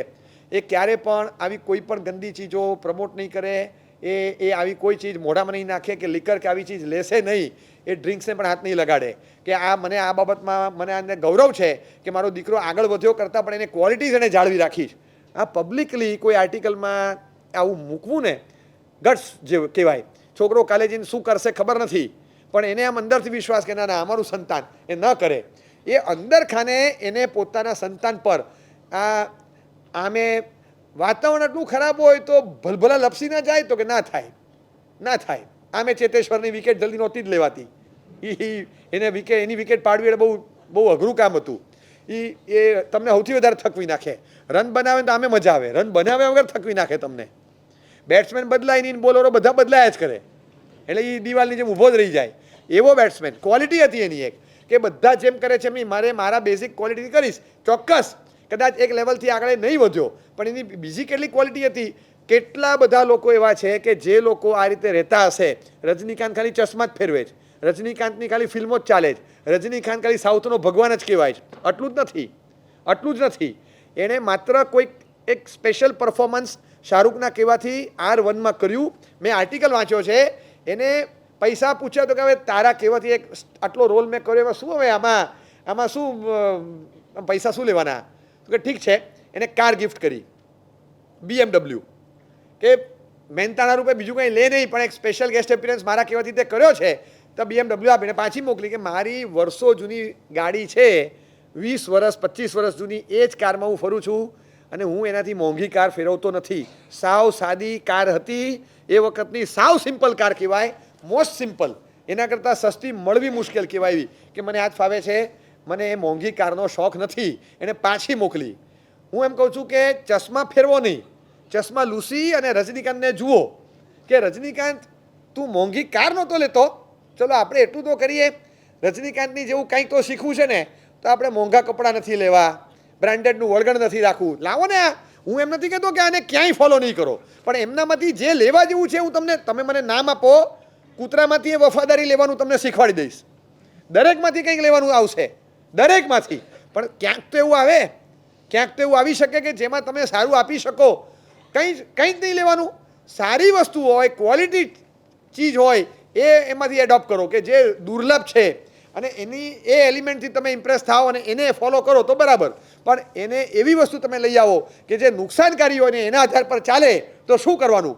એ ક્યારે પણ આવી કોઈ પણ ગંદી ચીજો પ્રમોટ નહીં કરે, એ આવી કોઈ ચીજ મોઢામાં નહીં નાખે કે લીકર કે આવી ચીજ લેશે નહીં, એ ડ્રિંક્સને પણ હાથ નહીં લગાડે. કે મને આ બાબતમાં મને આને ગૌરવ છે કે મારો દીકરો આગળ વધ્યો કરતાં પણ એને ક્વોલિટીઝ એને જાળવી રાખી છે. આ પબ્લિકલી કોઈ આર્ટિકલમાં આવું મૂકવું ને ગટ્સ જે કહેવાય. છોકરો કાલે જઈને શું કરશે ખબર નથી, પણ એને આમ અંદરથી વિશ્વાસ કે ના અમારું સંતાન એ ન કરે, એ અંદર ખાને એને પોતાના સંતાન પર આમે વાતાવરણ એટલું ખરાબ હોય તો ભલભલા લપસી ના જાય તો કે ના થાય. આમે ચેતેશ્વરની વિકેટ જલ્દી નહોતી જ લેવાતી, એની વિકેટ પાડવી એટલે બહુ અઘરું કામ હતું. એ તમને સૌથી વધારે થકવી નાખે. રન બનાવે તો આમે મજા આવે, રન બનાવ્યા વગર થકવી નાખે તમને. બેટ્સમેન બદલાય નહીં, બોલરો બધા બદલાયા જ કરે, એટલે એ દિવાલની જેમ ઊભો જ રહી જાય એવો બેટ્સમેન. ક્વોલિટી હતી એની એક કે બધા જેમ કરે છે એમ મારા બેઝિક ક્વોલિટી કરીશ. ચોક્કસ કદાચ એક લેવલથી આગળ નહીં વધ્યો, પણ એની બીજી કેટલી ક્વોલિટી હતી. કેટલા બધા લોકો એવા છે કે જે લોકો આ રીતે રહેતા હશે. રજનીકાંત ખાલી ચશ્મા જ ફેરવે છે, રજનીકાંતની ખાલી ફિલ્મો જ ચાલે છે, રજનીકાંત ખાલી સાઉથનો ભગવાન જ કહેવાય છે. આટલું જ નથી. એણે માત્ર કોઈક એક સ્પેશિયલ પરફોર્મન્સ શાહરૂખના કહેવાથી R1માં કર્યું. મેં આર્ટિકલ વાંચ્યો છે, એને પૈસા પૂછ્યા તો કે હવે તારા કહેવાથી એક આટલો રોલ મેં કર્યો, એમાં શું હવે આમાં શું પૈસા શું લેવાના, તો કે ઠીક છે. એને કાર ગિફ્ટ કરી BMW, કે મહેનતાણા રૂપે બીજું કંઈ લે નહીં, પણ એક સ્પેશિયલ ગેસ્ટ એપિયરન્સ મારા કહેવાથી તે કર્યો છે તો BMW આપીને પાછી મોકલી કે મારી વર્ષો જૂની ગાડી છે, 20 વર્ષ 25 વર્ષ જૂની, એ જ કારમાં હું ફરું છું અને હું એનાથી મોંઘી કાર ફેરવતો નથી. સાવ સાદી કાર હતી એ વખતની, સાવ સિમ્પલ કાર કહેવાય, મોસ્ટ સિમ્પલ, એના કરતાં સસ્તી મળવી મુશ્કેલ કહેવાય એવી કે મને આ જ ફાવે છે, મને એ મોંઘી કારનો શોખ નથી, એને પાછી મોકલી. હું એમ કહું છું કે ચશ્મા ફેરવો નહીં, ચશ્મા લૂસી અને રજનીકાંતને જુઓ કે રજનીકાંત તું મોંઘી કાર નહોતો લેતો, ચલો આપણે એટલું તો કરીએ, રજનીકાંતની જેવું કંઈક તો શીખવું છે ને તો આપણે મોંઘા કપડાં નથી લેવા, બ્રાન્ડેડનું વળગણ નથી રાખવું. લાવો ને આ, હું એમ નથી કહેતો કે આને ક્યાંય ફોલો નહીં કરો, પણ એમનામાંથી જે લેવા જેવું છે હું તમે મને નામ આપો, કૂતરામાંથી એ વફાદારી લેવાનું તમને શીખવાડી દઈશ. દરેકમાંથી કંઈક લેવાનું આવશે, દરેકમાંથી. પણ ક્યાંક તો એવું આવે, ક્યાંક તો એવું આવી શકે કે જેમાં તમે સારું આપી શકો. કંઈ જ નહીં લેવાનું, સારી વસ્તુ હોય, ક્વોલિટી ચીજ હોય એ એમાંથી એડોપ્ટ કરો કે જે દુર્લભ છે, અને એની એ એલિમેન્ટથી તમે ઇમ્પ્રેસ થાઓ અને એને ફોલો કરો તો બરાબર. પણ એને એવી વસ્તુ તમે લઈ આવો કે જે નુકસાનકારી હોય ને એના આધાર પર ચાલે તો શું કરવાનું?